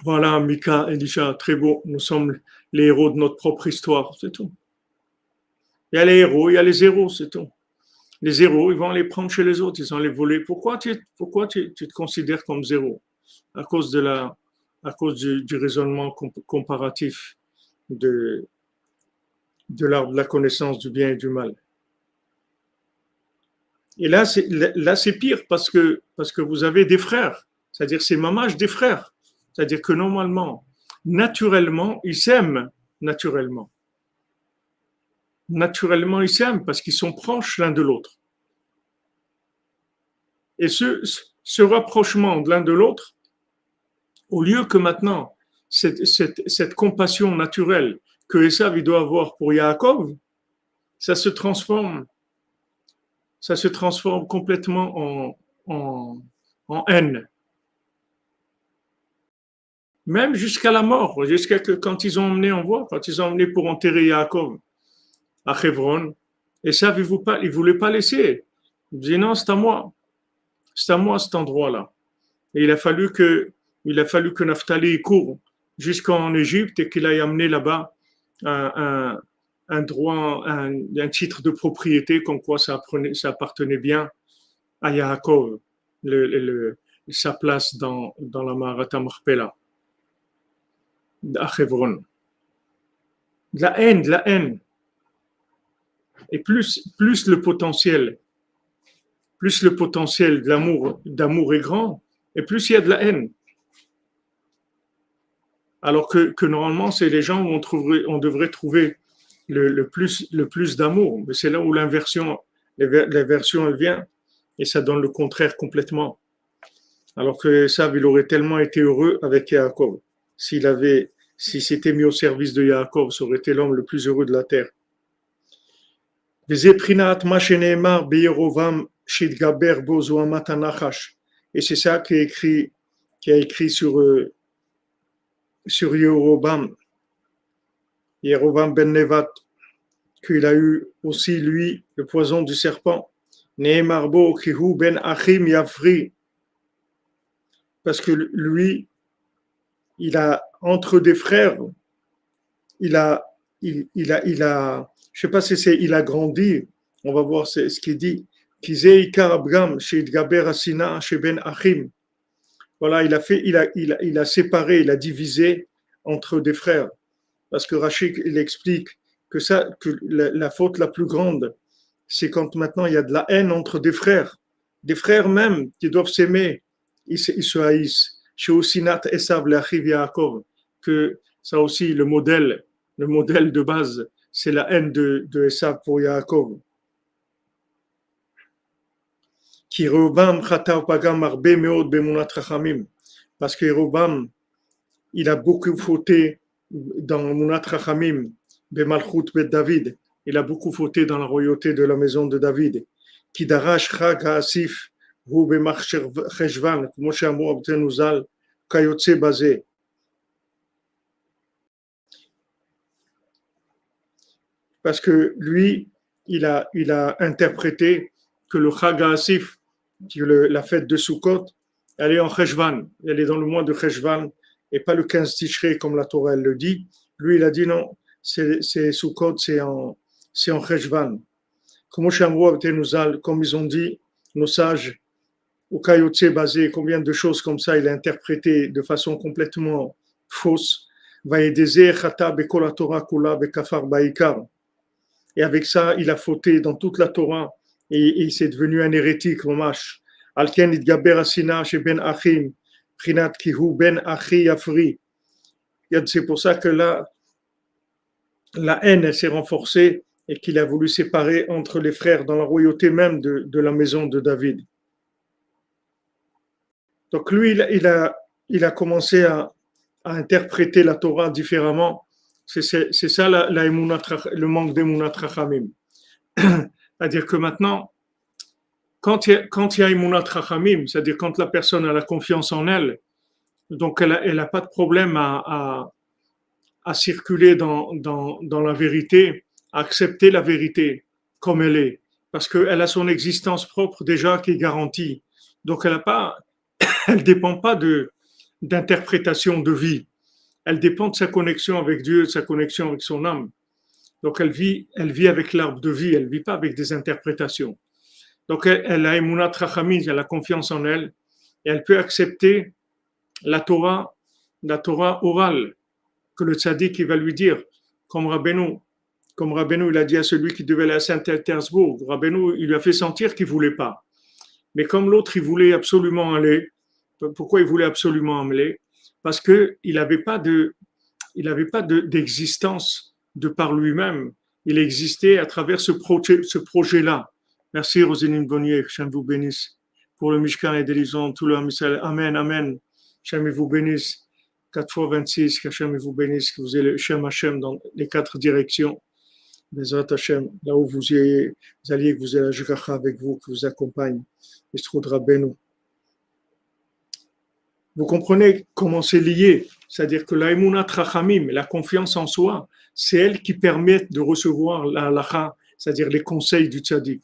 Voilà, Mika, Elisha, très beau. Nous sommes les héros de notre propre histoire, c'est tout. Il y a les héros, il y a les zéros, c'est tout. Les zéros, ils vont les prendre chez les autres, ils vont les voler. Pourquoi tu te considères comme zéro? À cause du raisonnement comparatif de l'arbre de la connaissance du bien et du mal. Et là, c'est pire parce que vous avez des frères. C'est-à-dire, c'est mamage des frères. C'est-à-dire que normalement, naturellement, ils s'aiment naturellement. Naturellement, ils s'aiment parce qu'ils sont proches l'un de l'autre. Et ce rapprochement de l'un de l'autre, au lieu que maintenant, cette compassion naturelle que Esav doit avoir pour Yaakov, ça se transforme complètement en haine. Même jusqu'à la mort, jusqu'à que quand ils ont emmené pour enterrer Yaakov à Hebron, Esav, il voulait pas laisser. Il disait non, c'est à moi cet endroit-là. Et il a fallu que Naphtali court jusqu'en Égypte et qu'il aille amener là-bas un droit, un titre de propriété, comme quoi ça appartenait bien à Yaakov, sa place dans la Maharat Marpella, à Hebron. De la haine. Et plus le potentiel d'amour est grand, et plus il y a de la haine. Alors que normalement, c'est les gens où on devrait trouver le plus d'amour. Mais c'est là où l'inversion elle vient, et ça donne le contraire complètement. Alors que Esav, il aurait tellement été heureux avec Yaakov. S'il s'était mis au service de Yaakov, ça aurait été l'homme le plus heureux de la terre. Et c'est ça qui a écrit sur Yerovam ben Nevat, qu'il a eu aussi, lui, le poison du serpent. Neemarbo kihu ben achim yafri. Parce que lui, il a, entre des frères, il a, je sais pas si c'est, il a grandi, on va voir ce qu'il dit. Kizei karabgam chez Gaber Asina chez Ben Achim. Voilà, il a séparé, il a divisé entre des frères. Parce que Rachid, il explique que la faute la plus grande, c'est quand maintenant il y a de la haine entre des frères même qui doivent s'aimer, ils se haïssent. Chez Osinat Esav Leachiv Yaakov, que ça aussi, le modèle de base, c'est la haine de Esav pour Yaakov. Qui Robam Chatav Pagam Arbe Meod Bemunat Rachamim, parce que Robam, il a beaucoup fauté dans Munat Rachamim, Bemalchut Bet David. Il a beaucoup fauté dans la royauté de la maison de David. Qui darash Chag HaAsif, Hu Bemach Cheshvan, כמו שאמרו רבותינו ז"ל, כיוצא בזה. Parce que lui, il a interprété que le Chag HaAsif, la fête de Sukkot, elle est en Cheshvan, elle est dans le mois de Cheshvan, et pas le 15 Tishrei comme la Torah elle le dit. Lui, il a dit non, c'est Sukkot, c'est en Cheshvan. Comme ils ont dit, nos sages, au Kayotse basé, combien de choses comme ça il a interprété de façon complètement fausse. Et avec ça, il a fauté dans toute la Torah et il s'est devenu un hérétique, mamash. Alken itgaber asina chez ben achim, prinat kihu ben achi yafri. C'est pour ça que là, la haine s'est renforcée et qu'il a voulu séparer entre les frères dans la royauté même de la maison de David. Donc lui, il a commencé à interpréter la Torah différemment. C'est ça le manque d'Emunat Chachamim. C'est-à-dire que maintenant, quand il y a Emunat Chachamim, c'est-à-dire quand la personne a la confiance en elle, donc elle a pas de problème à circuler dans la vérité, à accepter la vérité comme elle est, parce qu'elle a son existence propre déjà qui est garantie. Donc elle dépend pas d'interprétation de vie. Elle dépend de sa connexion avec Dieu, de sa connexion avec son âme. Donc elle vit avec l'arbre de vie, elle vit pas avec des interprétations. Donc elle a Emunat Chachamim, elle a confiance en elle, et elle peut accepter la Torah orale, que le tzaddik il va lui dire, comme Rabbeinu il a dit à celui qui devait aller à Saint-Pétersbourg, Rabbeinu il lui a fait sentir qu'il voulait pas. Mais comme l'autre il voulait absolument aller, pourquoi il voulait absolument aller? Parce que il n'avait pas d'existence de par lui-même. Il existait à travers ce projet-là. Merci Roséline Bonnier, que Hachem vous bénisse. Pour le Mishkan et Délison, tout le Hamisal. Amen, amen. Hachem vous bénisse. 4 fois 26, que Hachem vous bénisse, que vous ayez le Shem Hachem dans les 4 directions. Bezrat Hachem, là où vous alliez, que vous ayez la Jgacha avec vous, qui vous accompagne. Yisroud Rabbeinu. Vous comprenez comment c'est lié, c'est-à-dire que la Emunat Chachamim, la confiance en soi, c'est elle qui permet de recevoir la halacha, c'est-à-dire les conseils du tzaddik.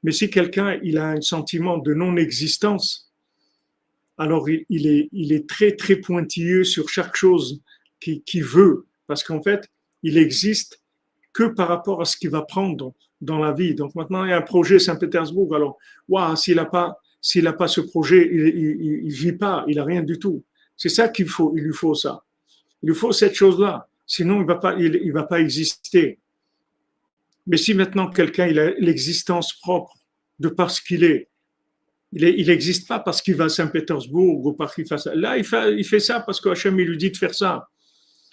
Mais si quelqu'un il a un sentiment de non-existence, alors il est très très pointilleux sur chaque chose qu'il veut, parce qu'en fait, il existe que par rapport à ce qu'il va prendre dans la vie. Donc maintenant, il y a un projet Saint-Pétersbourg, alors, waouh, s'il n'a pas ce projet, il vit pas, il a rien du tout. C'est ça qu'il faut, il lui faut ça. Il lui faut cette chose-là. Sinon, il va pas exister. Mais si maintenant quelqu'un, il a l'existence propre de parce qu'il est, il n'existe pas parce qu'il va à Saint-Pétersbourg ou parce qu'il fait ça. Là, il fait ça parce que Hachem, il lui dit de faire ça.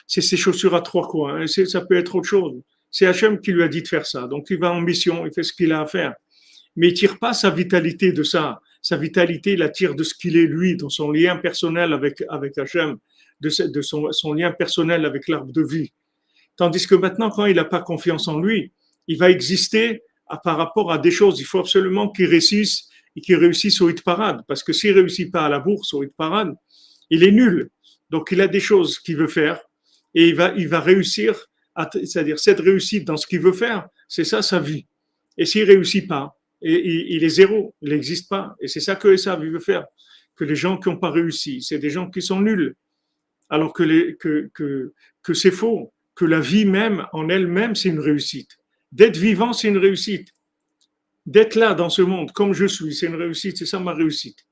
C'est ses chaussures à 3 coins. Hein. Ça peut être autre chose. C'est Hachem qui lui a dit de faire ça. Donc, il va en mission, il fait ce qu'il a à faire. Mais il tire pas sa vitalité de ça. Sa vitalité, il la tire de ce qu'il est lui, dans son lien personnel avec Hachem, de son lien personnel avec l'arbre de vie. Tandis que maintenant, quand il n'a pas confiance en lui, il va exister par rapport à des choses. Il faut absolument qu'il réussisse au hit parade. Parce que s'il ne réussit pas à la bourse, au hit parade, il est nul. Donc, il a des choses qu'il veut faire et il va réussir, c'est-à-dire cette réussite dans ce qu'il veut faire, c'est ça sa vie. Et s'il ne réussit pas, et il est zéro, il n'existe pas. Et c'est ça que Esav veut faire. Que les gens qui n'ont pas réussi, c'est des gens qui sont nuls. Alors que c'est faux. Que la vie même, en elle-même, c'est une réussite. D'être vivant, c'est une réussite. D'être là dans ce monde, comme je suis, c'est une réussite. C'est ça ma réussite.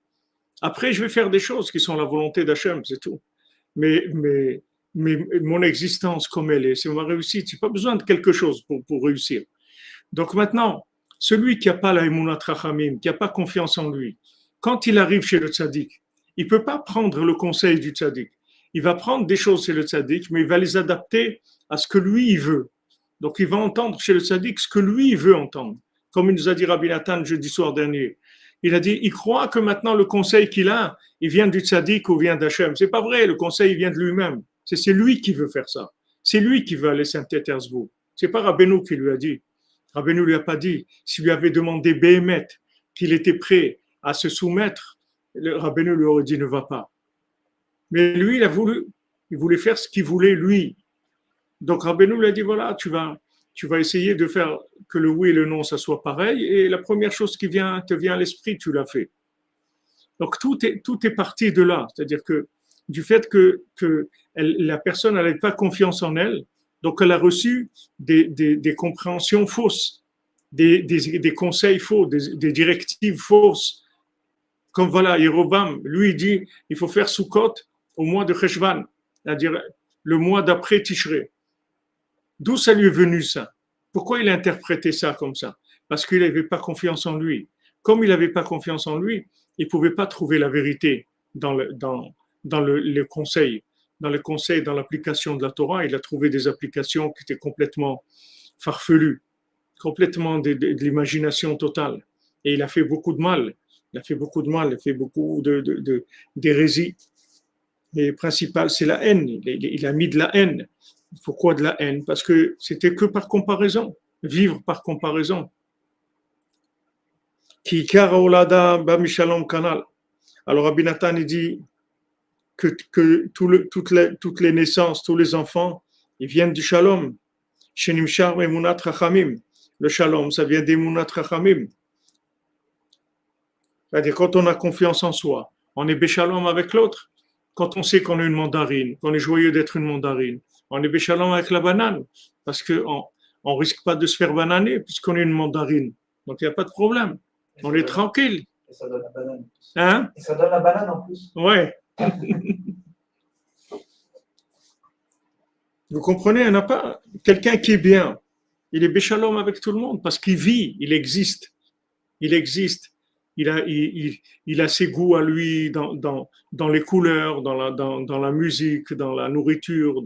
Après, je vais faire des choses qui sont la volonté d'Hachem, c'est tout. Mais mon existence comme elle est, c'est ma réussite. Je n'ai pas besoin de quelque chose pour réussir. Donc maintenant, celui qui n'a pas la Emunat Chachamim, qui n'a pas confiance en lui, quand il arrive chez le tzaddik, il ne peut pas prendre le conseil du tzaddik. Il va prendre des choses chez le tzaddik, mais il va les adapter à ce que lui, il veut. Donc, il va entendre chez le tzaddik ce que lui, il veut entendre. Comme il nous a dit Rabbi Nathan jeudi soir dernier. Il a dit, il croit que maintenant le conseil qu'il a, il vient du tzaddik ou vient d'Hachem. C'est pas vrai, le conseil il vient de lui-même. C'est lui qui veut faire ça. C'est lui qui veut aller à Saint-Pétersbourg. C'est pas Rabbeinu qui lui a dit. Rabbeinu lui a pas dit. S'il lui avait demandé Béhémet qu'il était prêt à se soumettre, le Rabbeinu lui aurait dit ne va pas. Mais lui, il voulait faire ce qu'il voulait lui. Donc Rabbeinu lui a dit voilà, tu vas essayer de faire que le oui et le non, ça soit pareil, et la première chose qui te vient à l'esprit, tu l'as fait. Donc tout est parti de là, c'est-à-dire que du fait que la personne n'avait pas confiance en elle, donc elle a reçu des compréhensions fausses, des conseils faux, des directives fausses. Comme voilà, Yerobam, lui il dit, il faut faire Sukkot au mois de Cheshvan, c'est-à-dire le mois d'après Tishrei. D'où ça lui est venu ça? Pourquoi il a interprété ça comme ça? Parce qu'il n'avait pas confiance en lui. Comme il n'avait pas confiance en lui, il ne pouvait pas trouver la vérité le conseil. Dans le conseil, dans l'application de la Torah, il a trouvé des applications qui étaient complètement farfelues, complètement de l'imagination totale. Et il a fait beaucoup de mal. Il a fait beaucoup de mal, il a fait beaucoup d'hérésie. Et le principal, c'est la haine. Il a mis de la haine. Pourquoi de la haine? Parce que c'était que par comparaison, vivre par comparaison. Qui karaolada bamishalom kanal. Alors Rabbi Nathan dit que toutes les naissances, tous les enfants, ils viennent du shalom. Shenimshar emunat rachamim. Le shalom, ça vient d'emunat rachamim. C'est-à-dire quand on a confiance en soi, on est béchalom avec l'autre. Quand on sait qu'on est une mandarine, qu'on est joyeux d'être une mandarine, on est béchalom avec la banane, parce qu'on ne risque pas de se faire bananer puisqu'on est une mandarine. Donc il n'y a pas de problème. On est tranquille. Et ça donne la banane. Hein? Et ça donne la banane en plus. Ouais. Vous comprenez, il n'y a pas quelqu'un qui est bien. Il est béchalom avec tout le monde parce qu'il vit, il existe. Il existe. Il a ses goûts à lui dans les couleurs, dans la musique, dans la nourriture,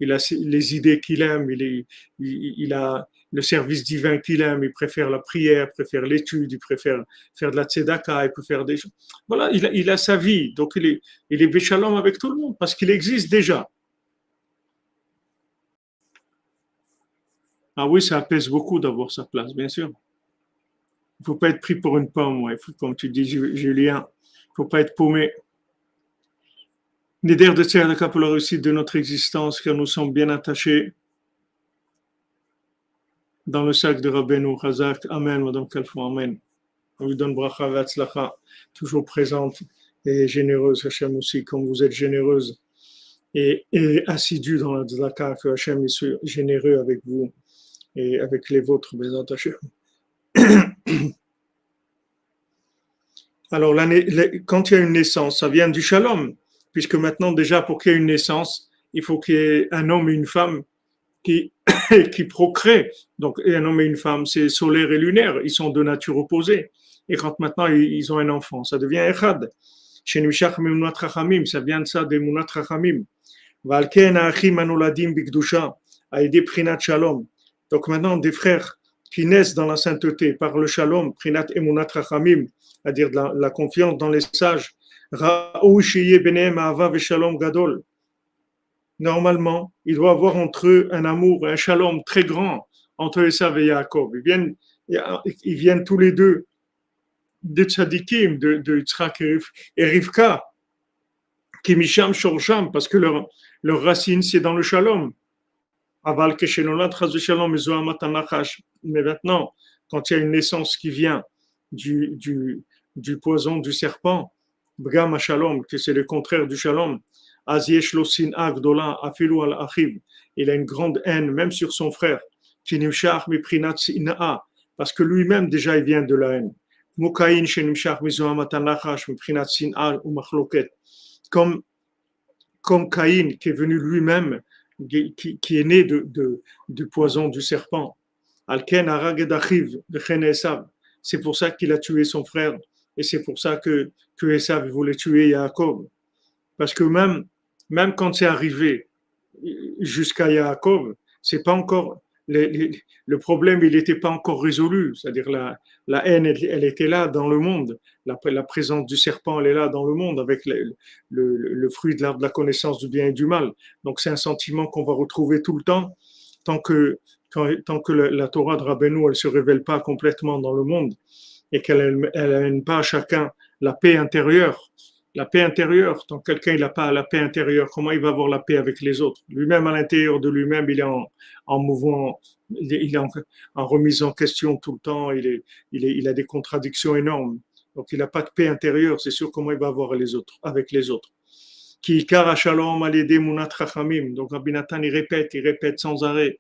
il a les idées qu'il aime, il a le service divin qu'il aime, il préfère la prière, préfère l'étude, il préfère faire de la tzedaka, il peut faire des choses. Voilà, il a sa vie, donc il est béchalom avec tout le monde parce qu'il existe déjà. Ah oui, ça apaise beaucoup d'avoir sa place, bien sûr. Il ne faut pas être pris pour une pomme, ouais. Comme tu dis, Julien. Il ne faut pas être paumé. Neder de tzedaka pour la réussite de notre existence, car nous sommes bien attachés dans le sac de Rabbeinu Chazak. Amen, Madame Kalfou, Amen. On lui donne bracha vatzlacha, toujours présente et généreuse, Hachem aussi, comme vous êtes généreuse et assidue dans la tzedaka, que Hachem soit généreux avec vous et avec les vôtres, Bézat Hachem. Alors, quand il y a une naissance, ça vient du shalom, puisque maintenant, déjà, pour qu'il y ait une naissance, il faut qu'il y ait un homme et une femme qui procréent. Donc, un homme et une femme, c'est solaire et lunaire, ils sont de nature opposée. Et quand maintenant, ils ont un enfant, ça devient echad. Shenimshach memunat rachamim, ça vient de ça, des munat rachamim. Valken ha'achim anoladim bikdusha, aïdé prinat shalom. Donc maintenant, des frères qui naissent dans la sainteté par le shalom, prinat emunat rachamim, c'est-à-dire la confiance dans les sages. Normalement, il doit y avoir entre eux un amour, un shalom très grand entre Esav et Yaakov. Ils viennent tous les deux de tzadikim, de Yitzhak et Rivka, qui misham shorsham, parce que leur racine, c'est dans le shalom. Mais maintenant, quand il y a une naissance qui vient du poison du serpent, Bgam Shalom, que c'est le contraire du Shalom, Aziesh lo sin'a gdola afilu al achiv, il a une grande haine même sur son frère, Kinimshach miprinat sin'a, parce que lui-même déjà il vient de la haine. Mukain shenimshach mizohamat anachash miprinat sin'a ou machloket, comme Caïn qui est venu lui-même, qui est né du poison du serpent. Alken haraged achiv v'chen Esav. C'est pour ça qu'il a tué son frère. Et c'est pour ça que Esav voulait tuer Yaakov. Parce que même quand c'est arrivé jusqu'à Yaakov, c'est pas encore, le problème, il n'était pas encore résolu. C'est-à-dire la haine, elle était là dans le monde. La présence du serpent, elle est là dans le monde avec le fruit de l'arbre de la connaissance du bien et du mal. Donc c'est un sentiment qu'on va retrouver tout le temps. tant que la Torah de Rabbeinu, elle se révèle pas complètement dans le monde et elle amène pas à chacun la paix intérieure. La paix intérieure, tant que quelqu'un n'a pas la paix intérieure, comment il va avoir la paix avec les autres? Lui-même, à l'intérieur de lui-même, il est en mouvement, il est en remise en question tout le temps, il a des contradictions énormes. Donc, il n'a pas de paix intérieure, c'est sûr comment il va avoir les autres, avec les autres. Qui ikara shalom al-yedei munat chachamim. Donc, Rabbi Nathan, il répète sans arrêt.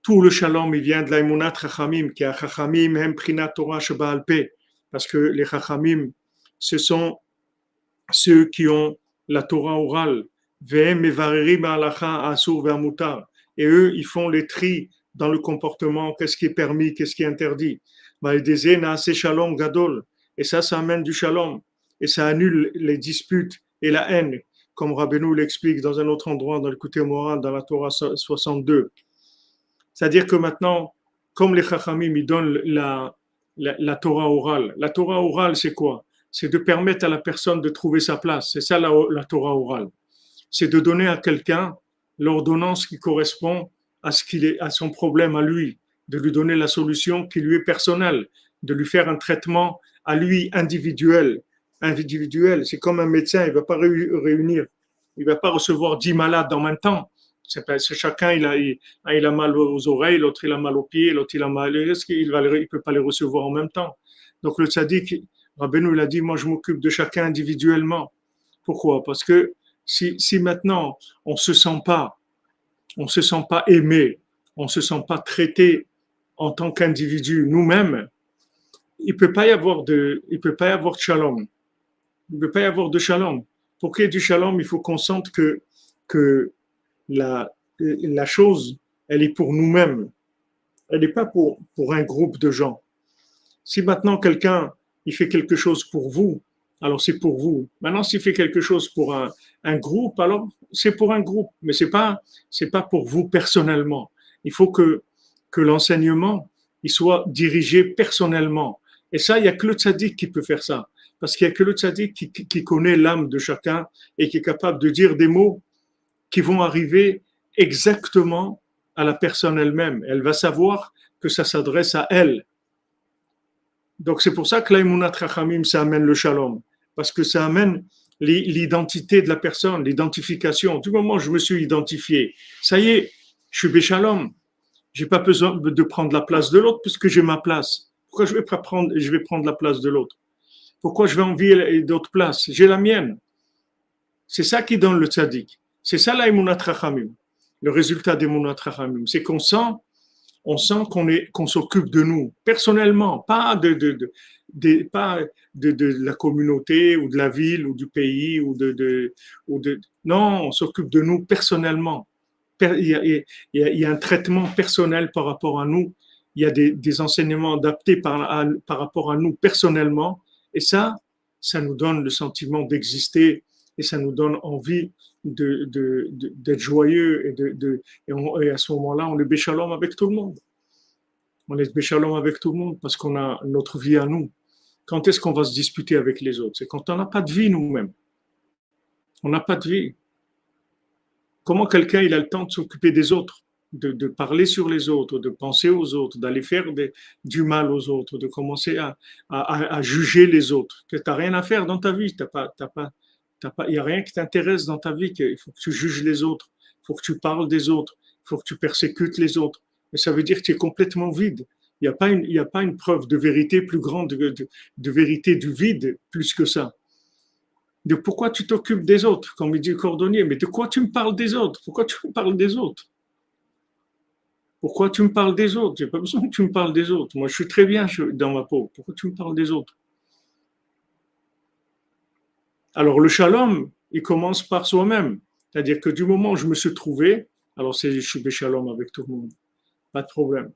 Tout le shalom, il vient de l'aimunat chachamim, qui est chachamim, hem prinat Torah sheba'al peh. Parce que les chachamim, ce sont ceux qui ont la Torah orale. Vehem mevarerim halacha asur ve'amutar. Et eux, ils font les tris dans le comportement, qu'est-ce qui est permis, qu'est-ce qui est interdit. Ma'edeze na'aseh shalom gadol. Et ça amène du shalom. Et ça annule les disputes et la haine, comme Rabbeinu l'explique dans un autre endroit, dans le côté moral, dans la Torah 62. C'est-à-dire que maintenant, comme les Chachamim, ils donnent la Torah orale. La Torah orale, c'est quoi? C'est de permettre à la personne de trouver sa place. C'est ça la Torah orale. C'est de donner à quelqu'un l'ordonnance qui correspond à son problème à lui, de lui donner la solution qui lui est personnelle, de lui faire un traitement à lui individuel. Individuel, c'est comme un médecin, il ne va pas réunir, il ne va pas recevoir 10 malades en même temps. Chacun, il a mal aux oreilles, l'autre il a mal aux pieds, l'autre il a mal. Il ne peut pas les recevoir en même temps. Donc le tzaddik, Rabbeinu, il a dit, moi je m'occupe de chacun individuellement. Pourquoi? Parce que si maintenant on se sent pas aimé, on se sent pas traité en tant qu'individu nous-mêmes, il peut pas y avoir de shalom. Il ne peut pas y avoir de shalom. Pour qu'il y ait du shalom, il faut qu'on sente que la chose, elle est pour nous-mêmes. Elle n'est pas pour un groupe de gens. Si maintenant quelqu'un, il fait quelque chose pour vous, alors c'est pour vous. Maintenant, s'il fait quelque chose pour un groupe, alors c'est pour un groupe. Mais c'est pas pour vous personnellement. Il faut que l'enseignement, il soit dirigé personnellement. Et ça, il n'y a que le tzaddik qui peut faire ça. Parce qu'il n'y a que le tzaddik qui connaît l'âme de chacun et qui est capable de dire des mots qui vont arriver exactement à la personne elle-même. Elle va savoir que ça s'adresse à elle. Donc c'est pour ça que l'Aïmounat Chachamim, ça amène le shalom. Parce que ça amène l'identité de la personne, l'identification. Du moment où je me suis identifié, ça y est, je suis béchalom. Je n'ai pas besoin de prendre la place de l'autre puisque j'ai ma place. Pourquoi je vais prendre la place de l'autre? Pourquoi je vais envier d'autres places? J'ai la mienne. C'est ça qui donne le tzaddik. C'est ça l'Aïmounat Chachamim. Le résultat des Mounat Chachamim, c'est qu'on sent qu'on s'occupe de nous personnellement, pas de la communauté ou de la ville ou du pays non, on s'occupe de nous personnellement. Il y a un traitement personnel par rapport à nous. Il y a des enseignements adaptés par rapport à nous personnellement. Et ça nous donne le sentiment d'exister et ça nous donne envie d'être joyeux et à ce moment-là, on est béchalom avec tout le monde. On est béchalom avec tout le monde parce qu'on a notre vie à nous. Quand est-ce qu'on va se disputer avec les autres? C'est quand on n'a pas de vie nous-mêmes. On n'a pas de vie. Comment quelqu'un il a le temps de s'occuper des autres, de parler sur les autres, de penser aux autres, d'aller faire du mal aux autres, de commencer à juger les autres? Que tu n'as rien à faire dans ta vie. Il n'y a rien qui t'intéresse dans ta vie. Il faut que tu juges les autres. Il faut que tu parles des autres. Il faut que tu persécutes les autres. Mais ça veut dire que tu es complètement vide. Il n'y a pas une preuve de vérité plus grande, de vérité du vide, plus que ça. De pourquoi tu t'occupes des autres, comme il dit le cordonnier, mais de quoi tu me parles des autres? Pourquoi tu me parles des autres? Pourquoi tu me parles des autres? J'ai pas besoin que tu me parles des autres. Moi, je suis très bien dans ma peau. Pourquoi tu me parles des autres? Alors, le shalom, il commence par soi-même. C'est-à-dire que du moment où je me suis trouvé, alors je suis shalom avec tout le monde. Pas de problème.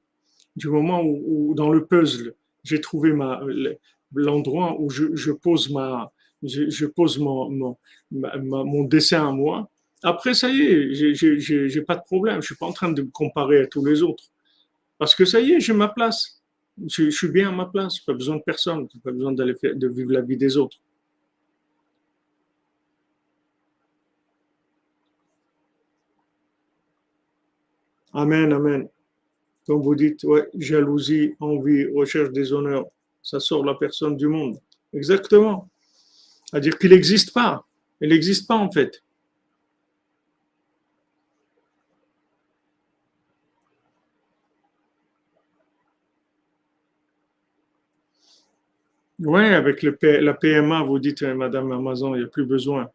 Du moment où dans le puzzle, j'ai trouvé l'endroit où je pose mon dessin à moi, après, ça y est, j'ai pas de problème. Je suis pas en train de me comparer à tous les autres. Parce que ça y est, j'ai ma place. Je suis bien à ma place. Pas besoin de personne. Pas besoin de vivre la vie des autres. Amen, amen. Comme vous dites, ouais, jalousie, envie, recherche des honneurs, ça sort la personne du monde. Exactement. C'est-à-dire qu'il n'existe pas. Il n'existe pas en fait. Oui, avec la PMA, vous dites, Madame Amazon, il n'y a plus besoin.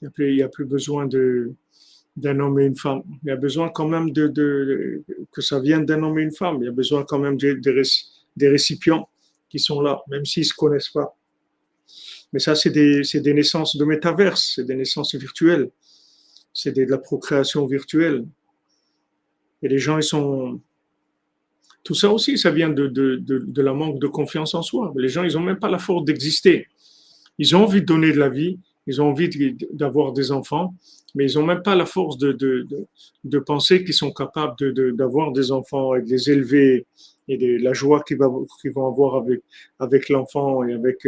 Il y a plus besoin d'un homme et une femme. Il y a besoin quand même que ça vienne d'un homme et une femme. Il y a besoin quand même des récipients qui sont là, même s'ils ne se connaissent pas. Mais ça, c'est des naissances de métaverse, c'est des naissances virtuelles, c'est de la procréation virtuelle. Et les gens, ils sont. Tout ça aussi, ça vient de la manque de confiance en soi. Les gens, ils n'ont même pas la force d'exister. Ils ont envie de donner de la vie, ils ont envie d'avoir des enfants, mais ils n'ont même pas la force de penser qu'ils sont capables d'avoir des enfants et de les élever et de la joie qu'ils vont avoir avec l'enfant et avec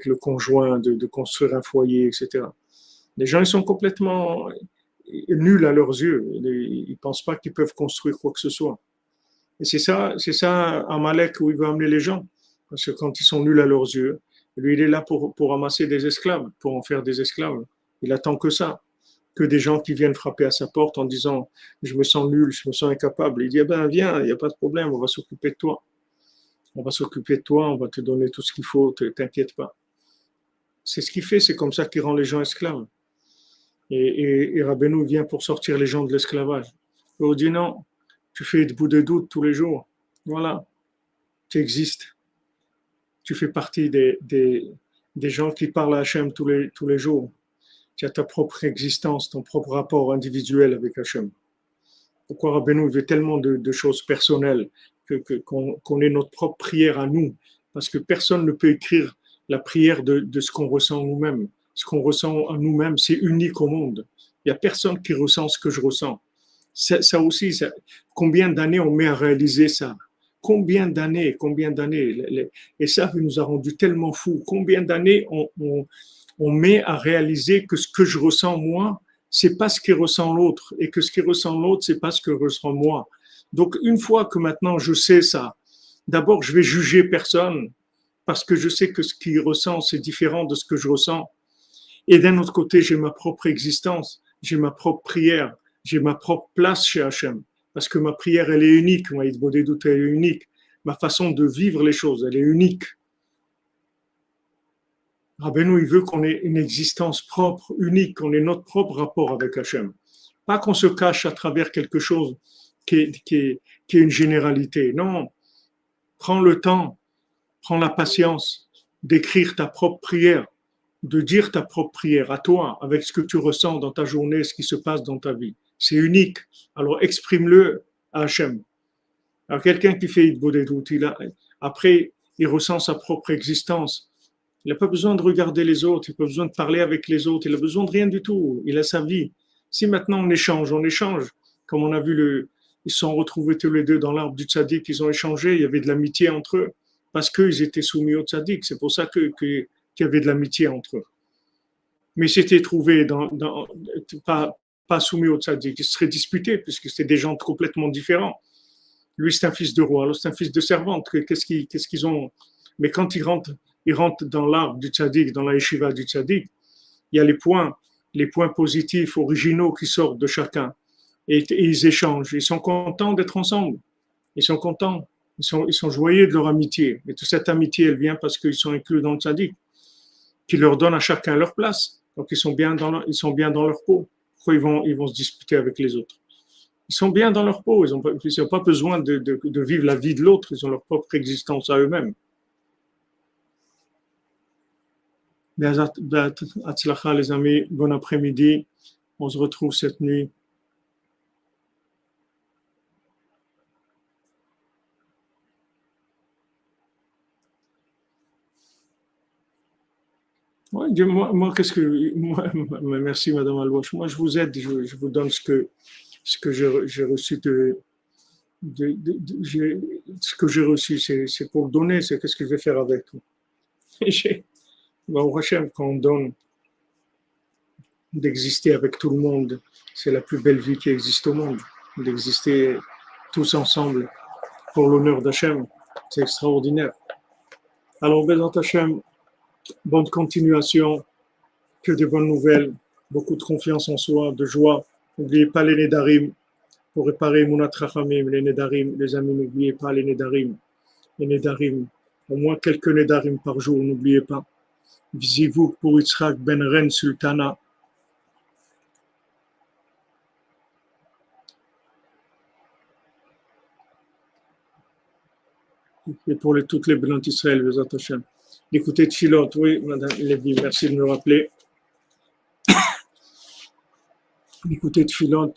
le conjoint, de construire un foyer, etc. Les gens, ils sont complètement nuls à leurs yeux. Ils ne pensent pas qu'ils peuvent construire quoi que ce soit. Et c'est ça, Amalek, où il veut amener les gens. Parce que quand ils sont nuls à leurs yeux, lui, il est là pour ramasser des esclaves, pour en faire des esclaves. Il attend que ça, que des gens qui viennent frapper à sa porte en disant je me sens nul, je me sens incapable. Il dit eh ben viens, il n'y a pas de problème, on va s'occuper de toi. On va s'occuper de toi, on va te donner tout ce qu'il faut, t'inquiète pas. C'est ce qu'il fait, c'est comme ça qu'il rend les gens esclaves. Et Rabbeinu vient pour sortir les gens de l'esclavage. Il dit non, tu fais de bout de doute tous les jours. Voilà, tu existes. Tu fais partie des gens qui parlent à Hachem tous les jours. Tu as ta propre existence, ton propre rapport individuel avec Hachem. Pourquoi Rabbeinu veut tellement de choses personnelles qu'on ait notre propre prière à nous? Parce que personne ne peut écrire la prière de ce qu'on ressent nous-mêmes. Ce qu'on ressent en nous-mêmes, c'est unique au monde. Il n'y a personne qui ressent ce que je ressens. Ça aussi, combien d'années on met à réaliser ça? Combien d'années? Et ça nous a rendu tellement fous. Combien d'années on met à réaliser que ce que je ressens moi, c'est pas ce que ressent l'autre, et que ce qui ressent l'autre, c'est pas ce que ressent moi. Donc, une fois que maintenant je sais ça, d'abord, je vais juger personne, parce que je sais que ce qu'il ressent, c'est différent de ce que je ressens. Et d'un autre côté, j'ai ma propre existence, j'ai ma propre prière, j'ai ma propre place chez Hachem. Parce que ma prière, elle est unique, ma Hitbodedut, elle est unique. Ma façon de vivre les choses, elle est unique. Rabbeinu, il veut qu'on ait une existence propre, unique, qu'on ait notre propre rapport avec Hachem. Pas qu'on se cache à travers quelque chose qui est une généralité. Non, prends le temps, prends la patience d'écrire ta propre prière, de dire ta propre prière à toi, avec ce que tu ressens dans ta journée, ce qui se passe dans ta vie. C'est unique. Alors exprime-le à Hachem. Alors quelqu'un qui fait Hitbodedut, après, il ressent sa propre existence. Il n'a pas besoin de regarder les autres, il n'a pas besoin de parler avec les autres, il n'a besoin de rien du tout. Il a sa vie. Si maintenant on échange, comme on a vu, ils se sont retrouvés tous les deux dans l'arbre du tzaddik, ils ont échangé, il y avait de l'amitié entre eux, parce qu'ils étaient soumis au tzaddik. C'est pour ça qu'il y avait de l'amitié entre eux. Mais ils s'étaient trouvés pas soumis au tzaddik, ils se seraient disputés, puisque c'était des gens complètement différents. Lui, c'est un fils de roi, l'autre, c'est un fils de servante. Qu'est-ce qu'ils ont? Mais quand ils rentrent dans l'arbre du tzaddik, dans la yeshiva du tzaddik, il y a les points positifs, originaux qui sortent de chacun. Et ils échangent. Ils sont contents d'être ensemble. Ils sont contents. Ils sont joyeux de leur amitié. Et toute cette amitié, elle vient parce qu'ils sont inclus dans le tzaddik, qui leur donne à chacun leur place. Donc, ils sont bien dans leur peau. Pourquoi ils vont se disputer avec les autres? Ils sont bien dans leur peau. Ils n'ont pas besoin de vivre la vie de l'autre. Ils ont leur propre existence à eux-mêmes. Hatzlacha, les amis, bon après-midi. On se retrouve cette nuit. Ouais, merci Madame Alouache. Moi, je vous aide, je vous donne ce que j'ai reçu ce que j'ai reçu, c'est pour le donner, c'est qu'est-ce que je vais faire avec. Au Hachem, quand on donne, d'exister avec tout le monde, c'est la plus belle vie qui existe au monde. d'exister tous ensemble pour l'honneur d'Hachem. C'est extraordinaire. Alors, Bézant Hachem, bonne continuation, que de bonnes nouvelles, beaucoup de confiance en soi, de joie. N'oubliez pas les Nedarim pour réparer Mounat Rachamim, les Nedarim, les amis, n'oubliez pas les Nedarim. Les Nedarim, au moins quelques Nedarim par jour, n'oubliez pas. Visez-vous pour Yitzhak Ben Ren Sultana. Et pour toutes les Bnot Israël, Bézat Hachem. Écoutez Tfilot, oui, Madame Lévi, merci de me rappeler. Écoutez Tfilot.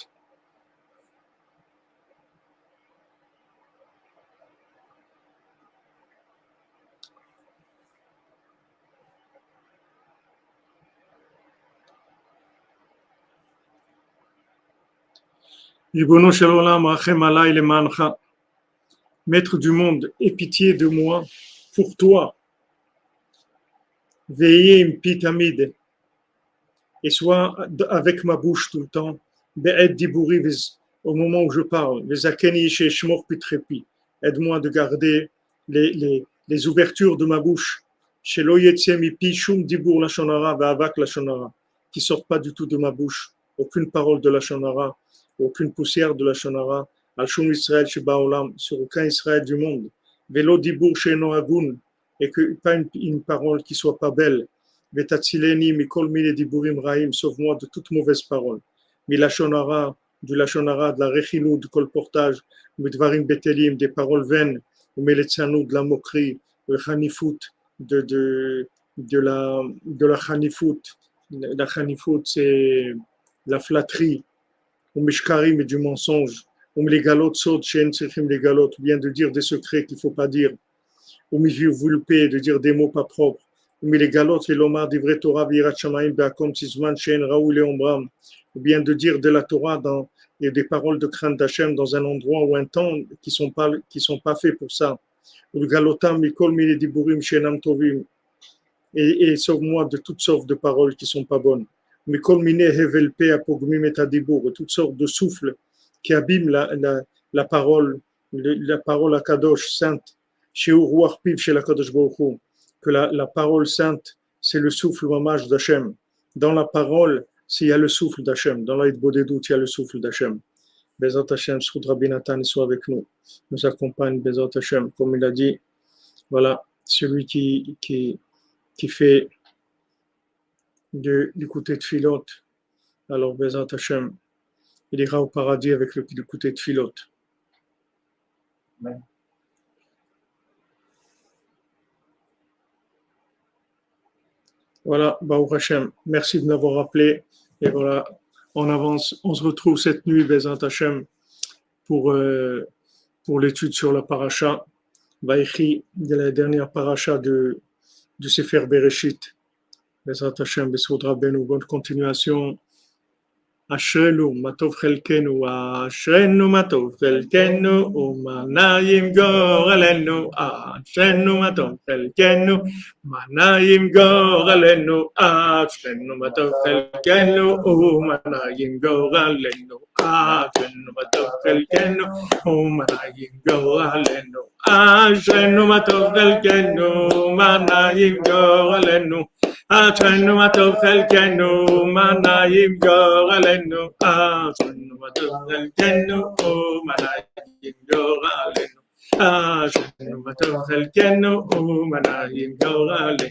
Ribono shel olam, rachem alay lemancha. Maître du monde, aie pitié de moi pour toi. Veillez pitamide et sois avec ma bouche tout le temps. Be'ed dibouri au moment où je parle. Vezakeni sheshmor pitrepi. Aide-moi de garder les ouvertures de ma bouche. Shelo yetze mipi shum dibur lashon hara ve'avak lashon hara. Qui sortent pas du tout de ma bouche. Aucune parole de lashon hara, aucune poussière de lashon hara. Al shum Israël sheba olam, sur aucun Israël du monde. Velo dibur she'eno agun, et que pas une parole qui soit pas belle. Vetatzileni mikol mine diburim raim, sauve-moi de toute mauvaise parole. Mi lashon hara, du lashon hara, de la rechilou, du colportage, midvarim betelim, des paroles vaines, ou meletzanu, de la moquerie, le chanifout, de la chanifout. La chanifout, c'est la flatterie, ou mishkarim, et du mensonge, ou les galotes sod, shen tzrichim les galotes, bien de dire des secrets qu'il faut pas dire, ou vulpe, de dire des mots pas propres, ou les galotes, et l'omar d'ivre Torah, virat shamaim, beakom tzizman, shen raoul et ombram, ou bien de dire de la Torah dans il y a des paroles de crainte d'Hachem dans un endroit ou un temps qui sont pas faits pour ça. Ou le galotam mikol mine diburim shenam tovim, et sauve-moi de toutes sortes de paroles qui sont pas bonnes. Mikol mine hevelpe apogmim et adibur, toutes sortes de souffles qui abîment la parole à Kadosh sainte. Chez Uruach Piv, chez la Kadosh Baruch Hu, que la parole sainte, c'est le souffle mamage d'Hachem. Dans la parole, s'il y a le souffle d'Hachem, dans l'aïd Bodedut, il y a le souffle d'Hachem. Bezat Hachem, Soud Rabbi Nathan, soit avec nous, nous accompagne, Bezat Hachem, comme il a dit, voilà, celui qui fait l'écouter de Philot, alors Bezat Hachem, il ira au paradis avec l'écouter de Philot. Amen. Voilà, Baruch Hashem, merci de m'avoir rappelé. Et voilà, on avance, on se retrouve cette nuit, Bezat Hashem, pour l'étude sur la paracha, Vaïchi, de la dernière paracha du Sefer Bereshit. Bezat Hashem, Besoud Rabbeinu, bonne continuation. אשרנו מה טוב חלקנו, אשרנו מה טוב חלקנו, ומה ימגורלנו, אשרנו מה טוב חלקנו, ומה ימגורלנו, אשרנו מה טוב חלקנו, ומה ימגורלנו, אשרנו מה טוב חלקנו, ומה ימגורלנו, אשרנו מה טוב חלקנו, ומה ימגורלנו, אשרנו מה טוב חלקנו, ומה ימגורלנו, אשרנו מה טוב חלקנו, ומה ימגורלנו, אשרנו מה טוב חלקנו, ומה ימגורלנו,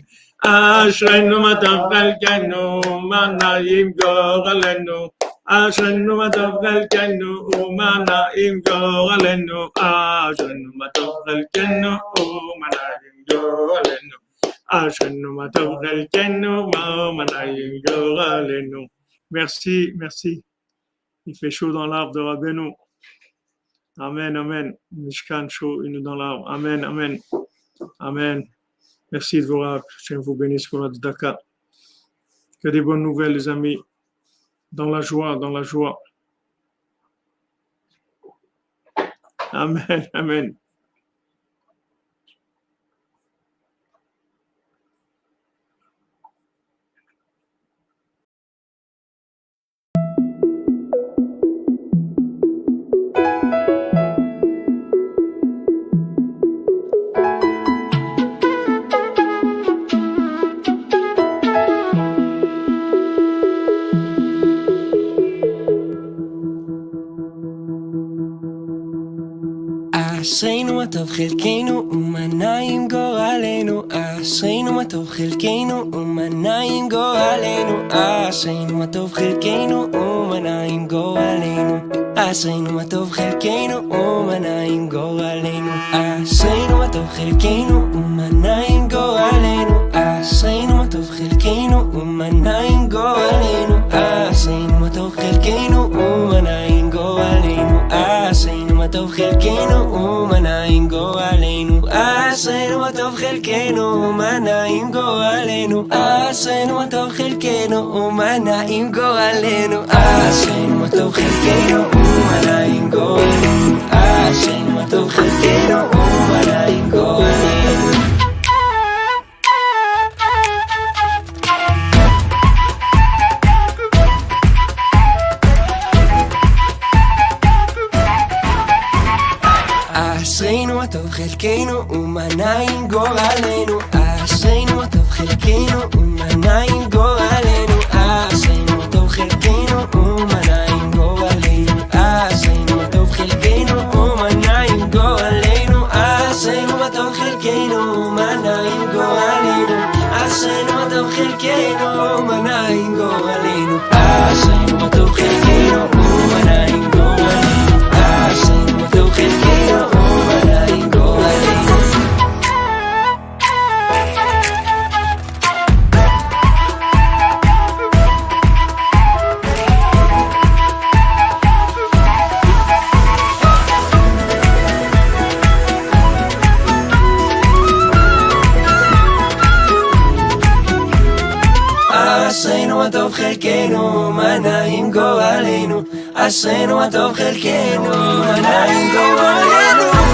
אשרנו מה טוב חלקנו, ומה ימגורלנו, אשרנו מה טוב חלקנו, ומה ימגורלנו, אשרנו מה טוב חלקנו, ומה ימגורלנו, אשרנו מה טוב חלקנו, ומה ימגורלנו. Merci, merci. Il fait chaud dans l'arbre de Rabbeinu. Amen, amen. Mishkan chaud, il est dans l'arbre. Amen, amen. Amen. Merci de vous rappeler. Je vous bénisse pour la Daka. Que des bonnes nouvelles, les amis. Dans la joie, dans la joie. Amen, amen. טוב חלקנו ומנה עם גורלנו, אשרינו מה טוב חלקנו ומנה עם גורלנו, אשרינו מה טוב חלקנו ומנה עם גורלנו, אשרינו מה טוב חלקנו ומנה עם גורלנו, אשרינו מה טוב חלקנו ומנה עם גורלנו, אשרינו מה טוב חלקנו ומנה עם גורלנו, אשרינו מה טוב חלקנו ומנה עם גורלנו, אשרינו מה טוב חלקנו ומנה עם גורלנו, אשרינו מה טוב חלקנו ומנה עם גורלנו, אשרינו מה טוב חלקנו ומנה עם גורלנו, אשרינו מה טוב חלקנו ומנה עם גורלנו, אשרינו מה טוב חלקנו ומנה עם גורלנו. אשרינו מה טוב חלקנו ומנה עם גורלנו, אשרינו מה טוב חלקנו ומנה עם גורלנו, אשרינו מה טוב חלקנו ומנה עם גורלנו, אשרינו מה טוב חלקנו ומנה עם גורלנו, אשרינו מה טוב חלקנו ומנה עם גורלנו, אשרינו מה טוב חלקנו ומנה עם גורלנו, אשרינו מה טוב חלקנו ומנה עם גורלנו, אשרינו מה טוב חלקנו ומנה עם גורלנו. אשרינו מה טוב חלקנו ומנה עם גורלנו, אשרינו מה טוב חלקנו ומנה עם גורלנו.